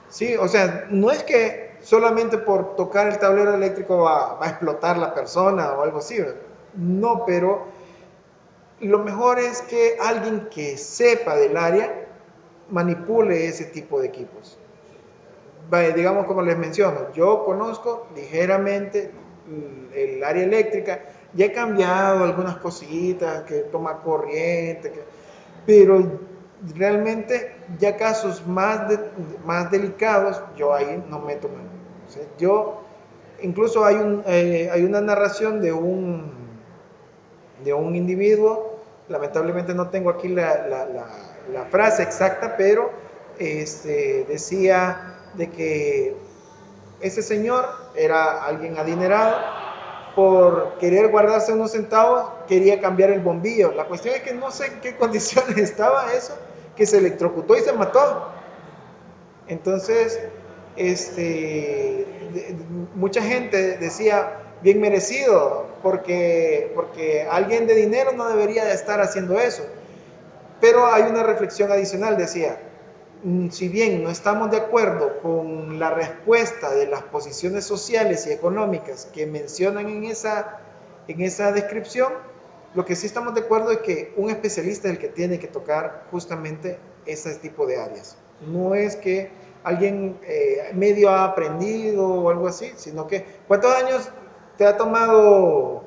Sí, o sea, no es que solamente por tocar el tablero eléctrico va a explotar la persona o algo así, ¿verdad? No, pero lo mejor es que alguien que sepa del área manipule ese tipo de equipos. Digamos, como les menciono, yo conozco ligeramente el área eléctrica, ya he cambiado algunas cositas, que toma corriente, pero realmente ya casos más delicados, yo ahí no meto mano. O sea, incluso hay una narración de un individuo, lamentablemente no tengo aquí la frase exacta, pero decía de que ese señor era alguien adinerado, por querer guardarse unos centavos, quería cambiar el bombillo. La cuestión es que no sé en qué condiciones estaba eso, que se electrocutó y se mató. Entonces, mucha gente decía, bien merecido, porque alguien de dinero no debería de estar haciendo eso. Pero hay una reflexión adicional, decía, si bien no estamos de acuerdo con la respuesta de las posiciones sociales y económicas que mencionan en esa descripción, lo que sí estamos de acuerdo es que un especialista es el que tiene que tocar justamente ese tipo de áreas. No es que alguien medio ha aprendido o algo así, sino que ¿cuántos años te ha tomado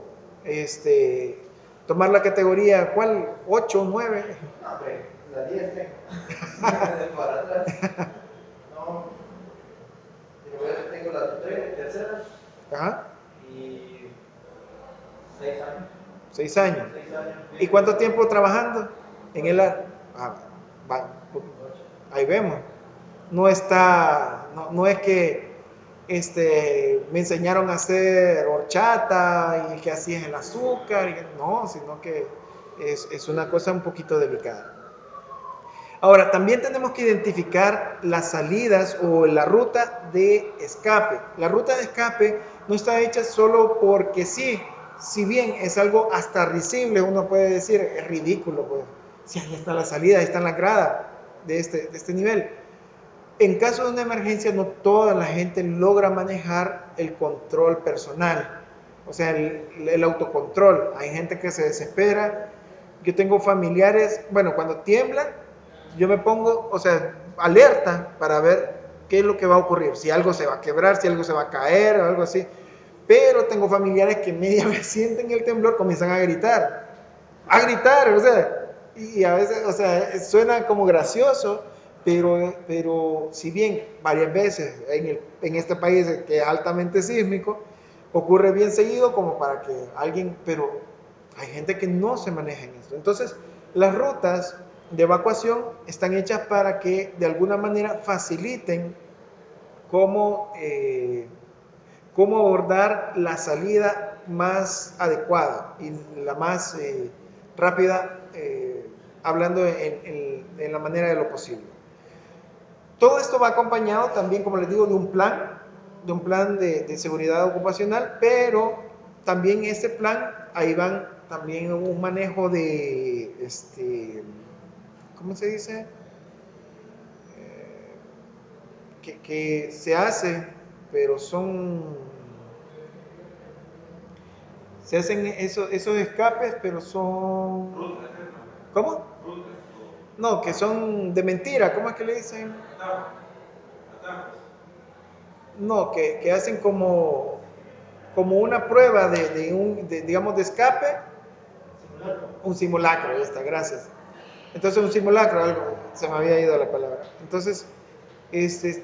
tomar la categoría? ¿Cuál? ¿8 o 9? No, hombre, la 10 tengo. Para atrás. No, yo tengo la tercera. Ajá. Y 6 años. 6 años. 6 años. ¿Y cuánto tiempo trabajando en el área? Ahí vemos. No es que me enseñaron a hacer horchata y que así es el azúcar, no, sino que es una cosa un poquito delicada. Ahora, también tenemos que identificar las salidas o la ruta de escape. La ruta de escape no está hecha solo porque sí, si bien es algo hasta risible, uno puede decir, es ridículo, pues, si ahí está la salida, ahí está la grada de este nivel. En caso de una emergencia, no toda la gente logra manejar el control personal, o sea, el autocontrol. Hay gente que se desespera. Yo tengo familiares, bueno, cuando tiembla, yo me pongo, o sea, alerta para ver qué es lo que va a ocurrir, si algo se va a quebrar, si algo se va a caer o algo así. Pero tengo familiares que media vez sienten el temblor, comienzan a gritar, o sea, y a veces, o sea, suena como gracioso, pero si bien varias veces en este país que es altamente sísmico, ocurre bien seguido como para que alguien, pero hay gente que no se maneja en esto. Entonces, las rutas de evacuación están hechas para que de alguna manera faciliten cómo, cómo abordar la salida más adecuada y la más rápida, hablando en la manera de lo posible. Todo esto va acompañado también, como les digo, de un plan de seguridad ocupacional, pero también ese plan, ahí van también un manejo de, ¿cómo se dice? Que se hace, pero se hacen esos escapes, pero son, ¿cómo? No, que son de mentira, ¿cómo es que le dicen? No, que hacen como una prueba digamos, de escape, un simulacro, ya está, gracias. Entonces un simulacro, algo, se me había ido la palabra. Entonces,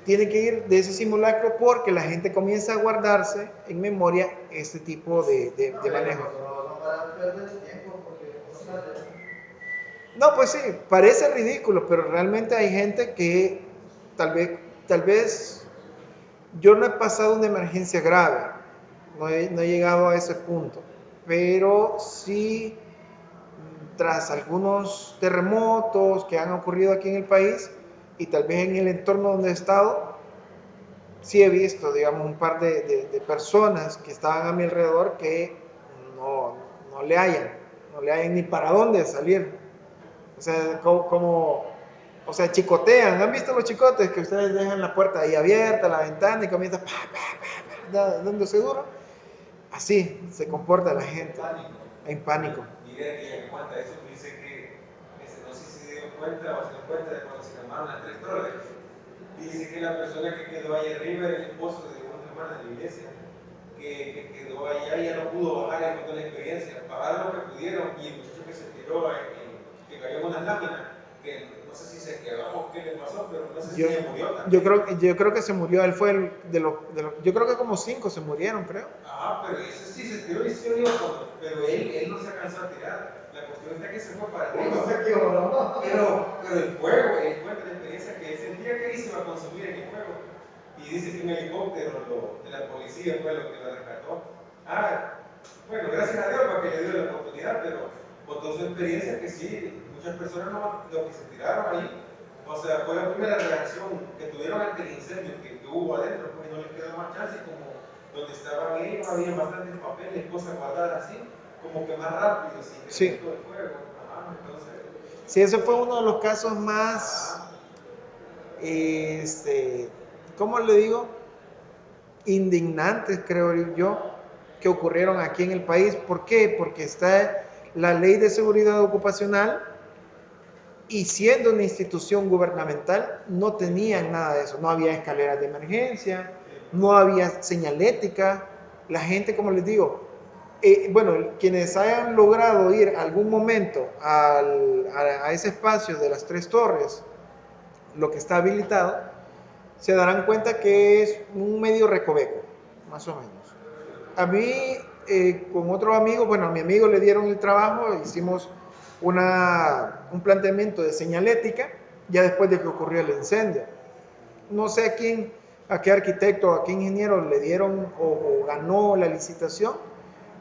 tiene que ir de ese simulacro porque la gente comienza a guardarse en memoria este tipo de manejo. No para perder tiempo porque no sale. No, pues sí, parece ridículo, pero realmente hay gente que tal vez yo no he pasado una emergencia grave, no he llegado a ese punto, pero sí, tras algunos terremotos que han ocurrido aquí en el país y tal vez en el entorno donde he estado, sí he visto, digamos, un par de personas que estaban a mi alrededor que no, no le hayan, no le hayan ni para dónde salir. O sea, o sea, chicotean. ¿Han visto los chicotes que ustedes dejan la puerta ahí abierta, la ventana y comienza dándose duro? Así se comporta la gente, en pánico. Mire, y aguanta, eso dice que, no sé si se dio cuenta o se dio cuenta de cuando se quemaron las 3 torres. Dice que la persona que quedó ahí arriba era el esposo de una hermana de la iglesia, que quedó allá y ya no pudo bajar y contó la experiencia. Pagaron lo que pudieron y el muchacho que se tiró, que cayó en unas láminas, que no sé si se quedó o qué le pasó, pero no sé si se murió también. Yo creo que se murió, él fue yo creo que como 5 se murieron, creo. Ah, pero ese sí se tiró y se dio pero él no se alcanzó a tirar. La cuestión está que se fue para arriba. No sé qué horror. Pero el fuego, él cuenta la experiencia que él sentía que él se iba a consumir en el fuego. Y dice que un helicóptero de la policía fue lo que lo rescató. Ah, bueno, gracias a Dios porque le dio la oportunidad, pero contó su experiencia que sí, muchas personas no, lo que se tiraron ahí, o sea, fue la primera reacción que tuvieron ante el incendio que hubo adentro, porque no les quedó más chance, como donde estaban ellos había bastantes papeles, cosas guardadas así, como que más rápido, sin que Sí. todo el fuego. Ajá, entonces. Sí, ese fue uno de los casos más, ¿cómo le digo? Indignantes, creo yo, que ocurrieron aquí en el país. ¿Por qué? Porque está la ley de seguridad ocupacional y siendo una institución gubernamental no tenían nada de eso. No había escaleras de emergencia, no había señalética. La gente, como les digo, bueno, quienes hayan logrado ir algún momento a ese espacio de las 3 torres, lo que está habilitado, se darán cuenta que es un medio recoveco, más o menos. A mí, con otro amigo, bueno, a mi amigo le dieron el trabajo, hicimos un planteamiento de señalética, ya después de que ocurrió el incendio. No sé a qué arquitecto, a qué ingeniero le dieron o ganó la licitación,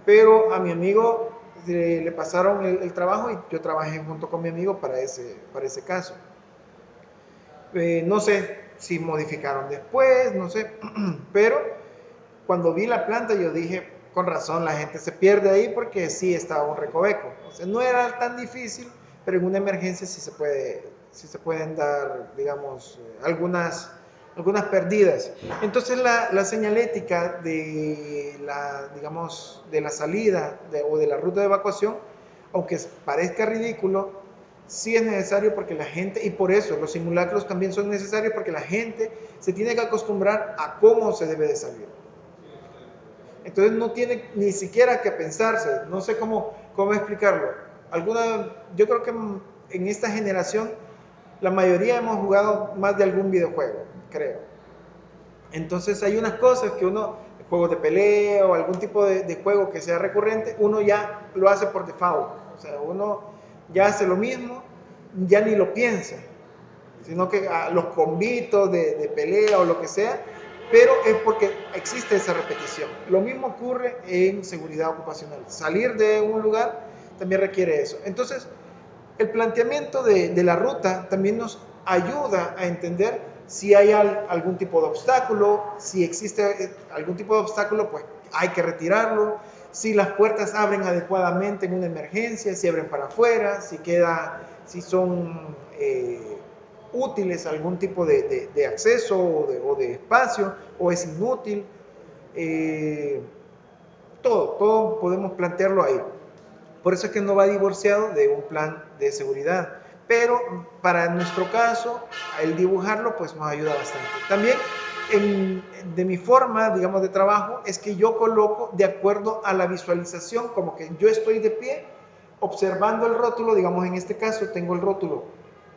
pero a mi amigo le pasaron el trabajo y yo trabajé junto con mi amigo para ese caso. No sé si modificaron después, no sé, pero cuando vi la planta yo dije, con razón la gente se pierde ahí porque sí estaba un recoveco. O sea, no era tan difícil, pero en una emergencia sí se pueden dar, digamos, algunas perdidas. Entonces la señalética de la, digamos, de la salida o de la ruta de evacuación, aunque parezca ridículo, sí es necesario porque la gente, y por eso los simulacros también son necesarios porque la gente se tiene que acostumbrar a cómo se debe de salir. Entonces no tiene ni siquiera que pensarse, no sé cómo explicarlo. Yo creo que en esta generación la mayoría hemos jugado más de algún videojuego, creo. Entonces hay unas cosas que juegos de pelea o algún tipo de juego que sea recurrente, uno ya lo hace por default. O sea, uno ya hace lo mismo, ya ni lo piensa, sino que los convitos de pelea o lo que sea, pero es porque existe esa repetición. Lo mismo ocurre en seguridad ocupacional. Salir de un lugar también requiere eso. Entonces, el planteamiento de la ruta también nos ayuda a entender si hay algún tipo de obstáculo, si existe algún tipo de obstáculo, pues hay que retirarlo, si las puertas abren adecuadamente en una emergencia, si abren para afuera, si son útiles algún tipo de acceso o de espacio, o es inútil. Todo podemos plantearlo ahí. Por eso es que no va divorciado de un plan de seguridad. Pero para nuestro caso, el dibujarlo pues nos ayuda bastante. También de mi forma, digamos, de trabajo, es que yo coloco de acuerdo a la visualización, como que yo estoy de pie, observando el rótulo, digamos, en este caso tengo el rótulo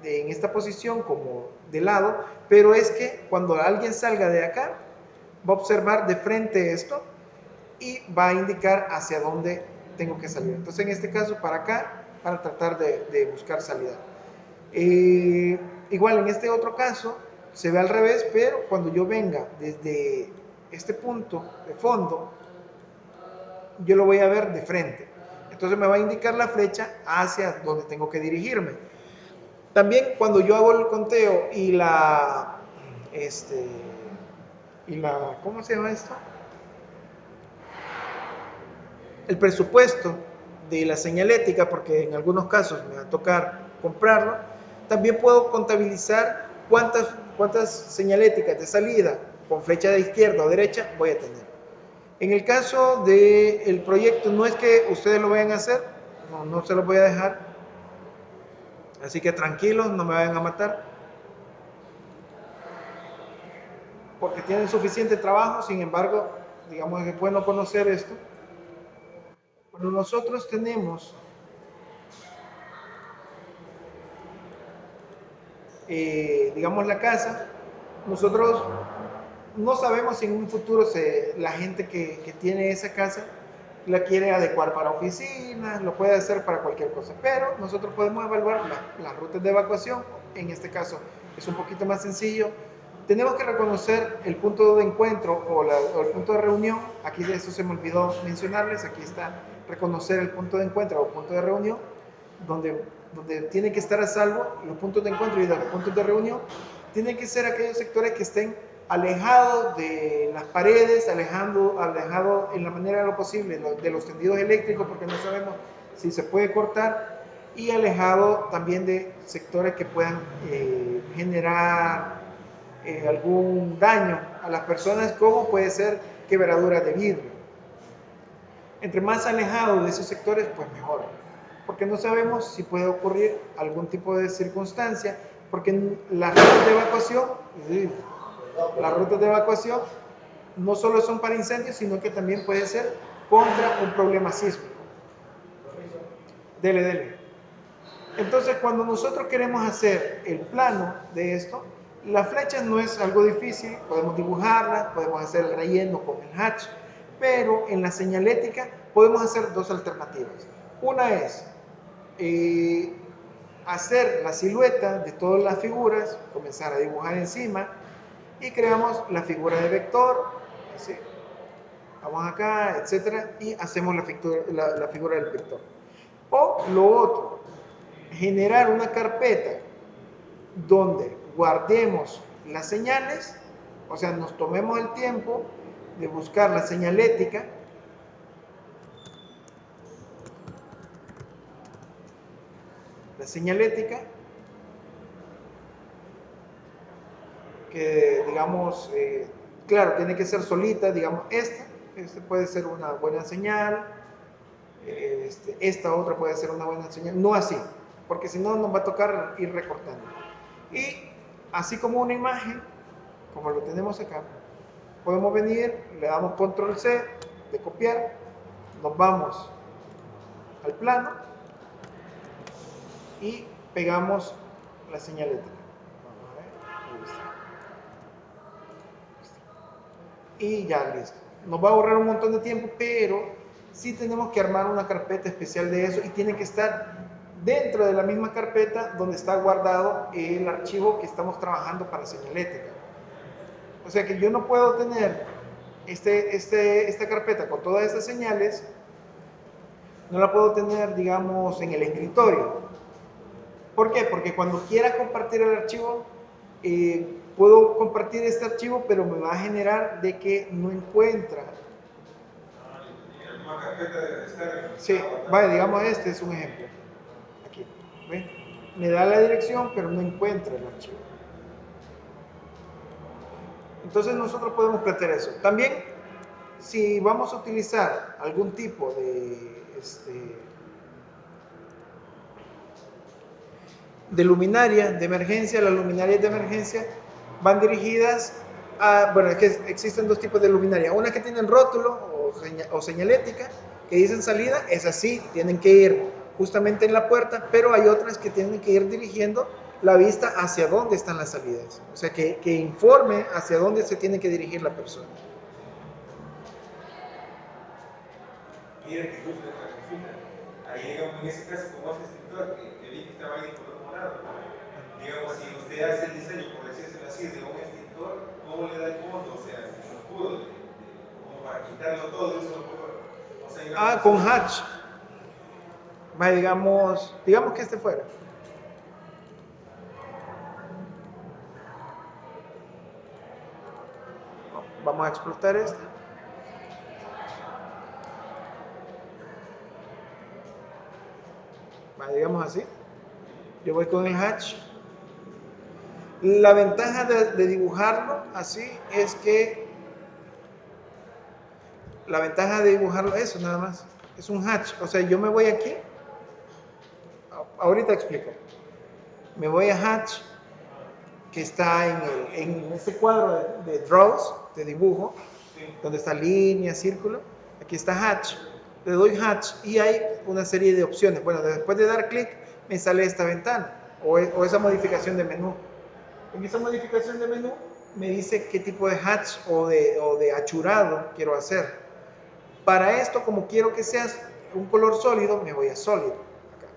en esta posición como de lado, pero es que cuando alguien salga de acá, va a observar de frente esto y va a indicar hacia dónde tengo que salir. Entonces, en este caso, para acá, para tratar de buscar salida. Igual, en este otro caso, se ve al revés, pero cuando yo venga desde este punto de fondo, yo lo voy a ver de frente. Entonces, me va a indicar la flecha hacia donde tengo que dirigirme. También, cuando yo hago el conteo ¿cómo se llama esto? El presupuesto de la señalética, porque en algunos casos me va a tocar comprarlo, también puedo contabilizar cuántas señaléticas de salida con flecha de izquierda o derecha voy a tener. En el caso del proyecto, no es que ustedes lo vayan a hacer, no se los voy a dejar, así que tranquilos, no me vayan a matar, porque tienen suficiente trabajo. Sin embargo, digamos que es bueno conocer esto. Cuando nosotros tenemos digamos, la casa, nosotros no sabemos si en un futuro la gente que tiene esa casa la quiere adecuar para oficinas, lo puede hacer para cualquier cosa, pero nosotros podemos evaluar las rutas de evacuación. En este caso es un poquito más sencillo. Tenemos que reconocer el punto de encuentro o el punto de reunión. Aquí de eso se me olvidó mencionarles, aquí está reconocer el punto de encuentro o punto de reunión, donde tienen que estar a salvo los puntos de encuentro y los puntos de reunión. Tienen que ser aquellos sectores que estén alejados de las paredes, alejado en la manera de lo posible de los tendidos eléctricos, porque no sabemos si se puede cortar, y alejado también de sectores que puedan generar algún daño a las personas, como puede ser quebraduras de vidrio. Entre más alejado de esos sectores, pues mejor, porque no sabemos si puede ocurrir algún tipo de circunstancia, porque las rutas de evacuación no solo son para incendios, sino que también puede ser contra un problema sísmico. Dele. Entonces, cuando nosotros queremos hacer el plano de esto, las flechas no es algo difícil, podemos dibujarlas, podemos hacer el relleno con el hatch, pero en la señalética podemos hacer dos alternativas. Una es hacer la silueta de todas las figuras, comenzar a dibujar encima, y creamos la figura de vector, así. Vamos acá, etcétera, y hacemos la figura del vector. O lo otro, generar una carpeta donde guardemos las señales, o sea, nos tomemos el tiempo de buscar la señalética señalética que, digamos, claro, tiene que ser solita, digamos, este puede ser una buena señal, esta otra puede ser una buena señal, no así, porque si no nos va a tocar ir recortando. Y así como una imagen, como lo tenemos acá, podemos venir, le damos control C de copiar, nos vamos al plano y pegamos la señalética. Vamos a ver, ahí está. Y ya listo. Nos va a ahorrar un montón de tiempo, pero sí tenemos que armar una carpeta especial de eso y tiene que estar dentro de la misma carpeta donde está guardado el archivo que estamos trabajando para señalética. O sea que yo no puedo tener esta carpeta con todas estas señales, no la puedo tener, digamos, en el escritorio. ¿Por qué? Porque cuando quiera compartir el archivo, puedo compartir este archivo, pero me va a generar de que no encuentra. Una carpeta de estar. Sí, vaya, digamos, este es un ejemplo. Aquí, ¿ven? Me da la dirección, pero no encuentra el archivo. Entonces nosotros podemos plantear eso. También, si vamos a utilizar algún tipo de luminaria de emergencia, las luminarias de emergencia van dirigidas a, bueno, es que existen dos tipos de luminaria, una que tienen rótulo o señalética, que dicen salida, es así, tienen que ir justamente en la puerta, pero hay otras que tienen que ir dirigiendo la vista hacia dónde están las salidas, o sea, que informe hacia dónde se tiene que dirigir la persona. Mira que justo esta consulta. Ahí, digamos, en ese caso, como ese escritor que vi que estaba ahí en color morado, digamos, si usted hace el diseño, por decirlo así, de un extintor, ¿cómo le da el fondo? O sea, el escudo, como para quitarlo todo, eso lo puedo. O sea, digamos, Con hatch, digamos que este fuera. Vamos a explotar este. Digamos así. Yo voy con el hatch. La ventaja de dibujarlo así es que la ventaja de dibujarlo eso nada más. Es un hatch. O sea, yo me voy aquí. Ahorita explico. Me voy a hatch, que está en este cuadro de draws, de dibujo, donde está línea, círculo. Aquí está hatch. Le doy hatch y hay una serie de opciones. Bueno, después de dar clic me sale esta ventana o esa modificación de menú. En esa modificación de menú me dice qué tipo de hatch o de achurado quiero hacer. Para esto, como quiero que sea un color sólido, me voy a sólido. Acá.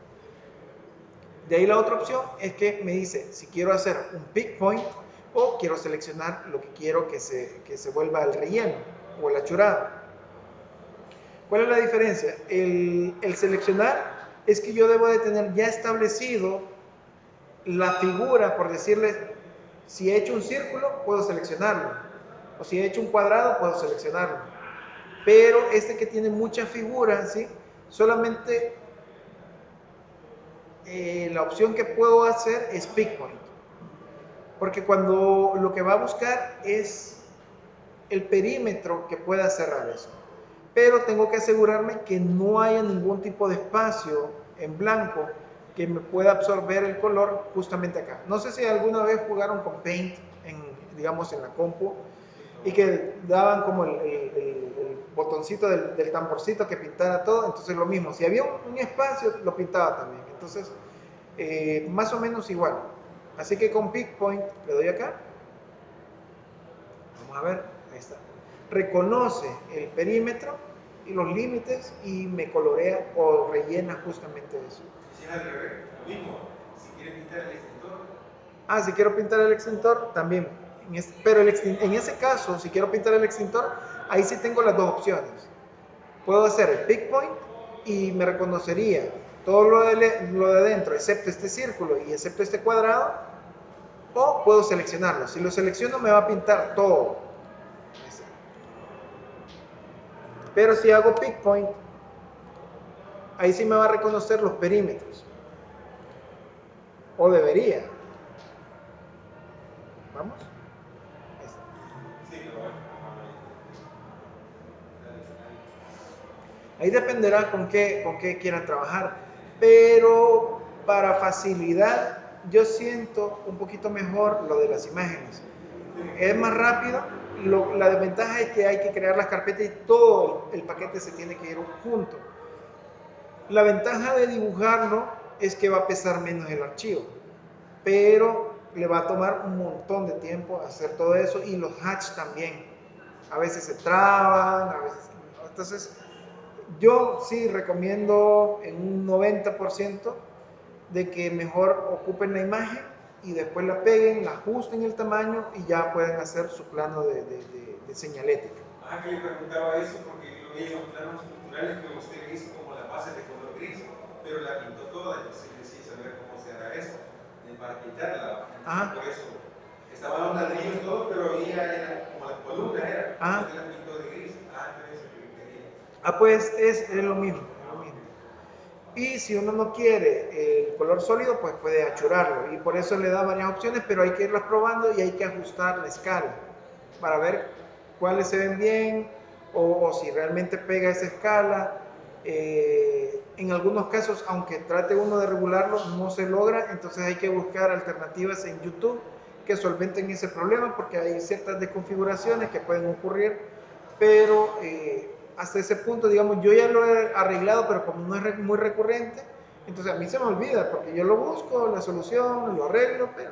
De ahí la otra opción es que me dice si quiero hacer un pick point o quiero seleccionar lo que quiero que se vuelva el relleno o el achurado. ¿Cuál es la diferencia? El seleccionar es que yo debo de tener ya establecido la figura, por decirles, si he hecho un círculo, puedo seleccionarlo. O si he hecho un cuadrado, puedo seleccionarlo. Pero este que tiene muchas figuras, ¿sí? Solamente la opción que puedo hacer es pick point. Porque cuando lo que va a buscar es el perímetro que pueda cerrar eso. Pero tengo que asegurarme que no haya ningún tipo de espacio en blanco que me pueda absorber el color justamente acá. No sé si alguna vez jugaron con Paint, digamos en la compu, y que daban como el botoncito del tamborcito que pintara todo, entonces lo mismo, si había un espacio lo pintaba también, entonces más o menos igual. Así que con Pick Point le doy acá, vamos a ver, ahí está, reconoce el perímetro y los límites y me colorea o rellena justamente eso. Si es al revés, lo mismo. Si quieres pintar el extintor. Si quiero pintar el extintor, también. Pero en ese caso, si quiero pintar el extintor, ahí sí tengo las dos opciones. Puedo hacer el pick point y me reconocería todo lo de adentro, excepto este círculo y excepto este cuadrado, o puedo seleccionarlo. Si lo selecciono, me va a pintar todo. Pero si hago pick point, ahí sí me va a reconocer los perímetros. o debería. ¿Vamos? Ahí está. Sí, pero bueno, Ahí dependerá con qué quieran trabajar, pero para facilidad yo siento un poquito mejor lo de las imágenes. Es más rápido, la desventaja es que hay que crear las carpetas y todo el paquete se tiene que ir junto. La ventaja de dibujarlo es que va a pesar menos el archivo, pero le va a tomar un montón de tiempo hacer todo eso y los hashs también. A veces se traban, a veces... Entonces, yo sí recomiendo en un 90% de que mejor ocupen la imagen y después la peguen, la ajusten el tamaño y ya pueden hacer su plano de señalética. que le preguntaba eso porque yo lo vi en los planos estructurales que usted le hizo como la base de color gris, pero la pintó toda, entonces yo sí saber cómo se hará eso, para pintarla. Ajá. Por eso estaban los ladrillos todos, pero había como las columnas, era, Ajá. usted la pintó de gris. Entonces eso es lo que quería. Pues es lo mismo, lo mismo. Y si uno no quiere el color sólido, pues puede achurarlo. Y por eso le da varias opciones, pero hay que irlas probando y hay que ajustar la escala para ver cuáles se ven bien o si realmente pega esa escala. En algunos casos, aunque trate uno de regularlo, no se logra, entonces hay que buscar alternativas en YouTube que solventen ese problema porque hay ciertas desconfiguraciones que pueden ocurrir, pero hasta ese punto, digamos, yo ya lo he arreglado, pero como no es muy recurrente, entonces a mí se me olvida, porque yo lo busco, la solución, lo arreglo, pero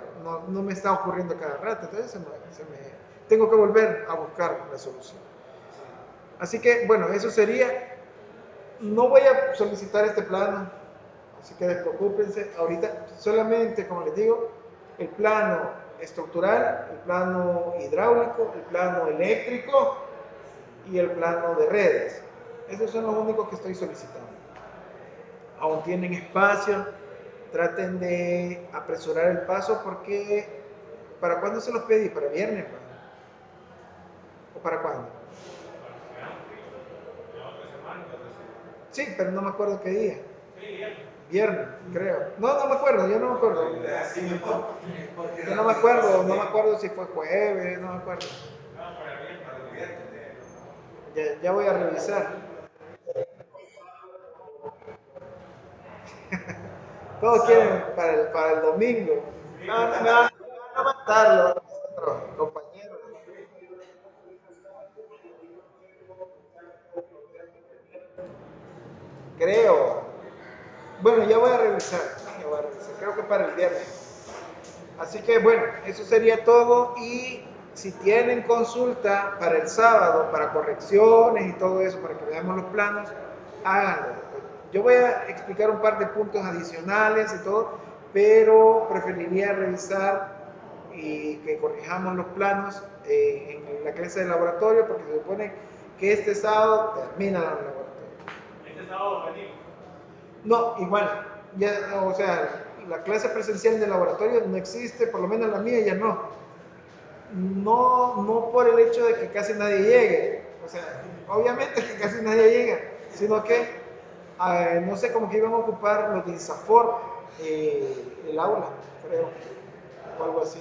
no me está ocurriendo cada rato, entonces tengo que volver a buscar la solución. Así que, bueno, eso sería. No voy a solicitar este plano, así que despreocúpense. Ahorita solamente, como les digo, el plano estructural, el plano hidráulico, el plano eléctrico y el plano de redes. Esos son los únicos que estoy solicitando. Aún tienen espacio, traten de apresurar el paso porque ¿para cuándo se los pedí? ¿Para viernes? ¿O para cuándo? Sí, pero no me acuerdo qué día. Viernes, creo. No me acuerdo, yo no me acuerdo. Así mejor. Yo no me acuerdo si fue jueves, no me acuerdo. Ya voy a revisar. Todos quieren para el domingo. No, me van a matar los compañeros. Creo. Bueno, ya voy a revisar. Creo que para el viernes. Así que bueno, eso sería todo y si tienen consulta para el sábado, para correcciones y todo eso, para que veamos los planos, háganlo. Yo voy a explicar un par de puntos adicionales y todo, pero preferiría revisar y que corrijamos los planos en la clase de laboratorio porque se supone que este sábado termina el laboratorio. ¿Este sábado venimos? No, igual, ya, o sea, la clase presencial de laboratorio no existe, por lo menos la mía ya no. No por el hecho de que casi nadie llegue, o sea, obviamente que casi nadie llega, sino que no sé, como que iban a ocupar los de INSAFOR el aula, creo, o algo así.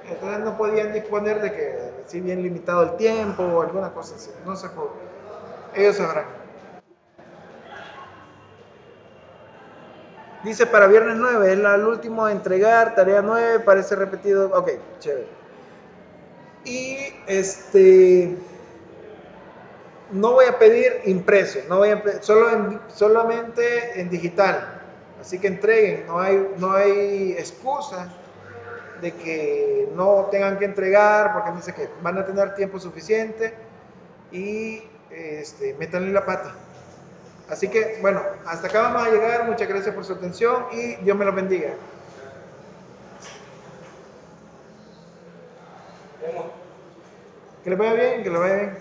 Entonces no podían disponer de que, si bien limitado el tiempo o alguna cosa así, no sé por. Ellos sabrán. Dice para viernes 9, es el último a entregar, tarea 9, parece repetido. Ok, chévere. Y no voy a pedir impreso, no voy a solamente en digital. Así que entreguen, no hay excusa de que no tengan que entregar porque dice que van a tener tiempo suficiente y métanle la pata. Así que, bueno, hasta acá vamos a llegar. Muchas gracias por su atención y Dios me los bendiga. Que les vaya bien, que les vaya bien.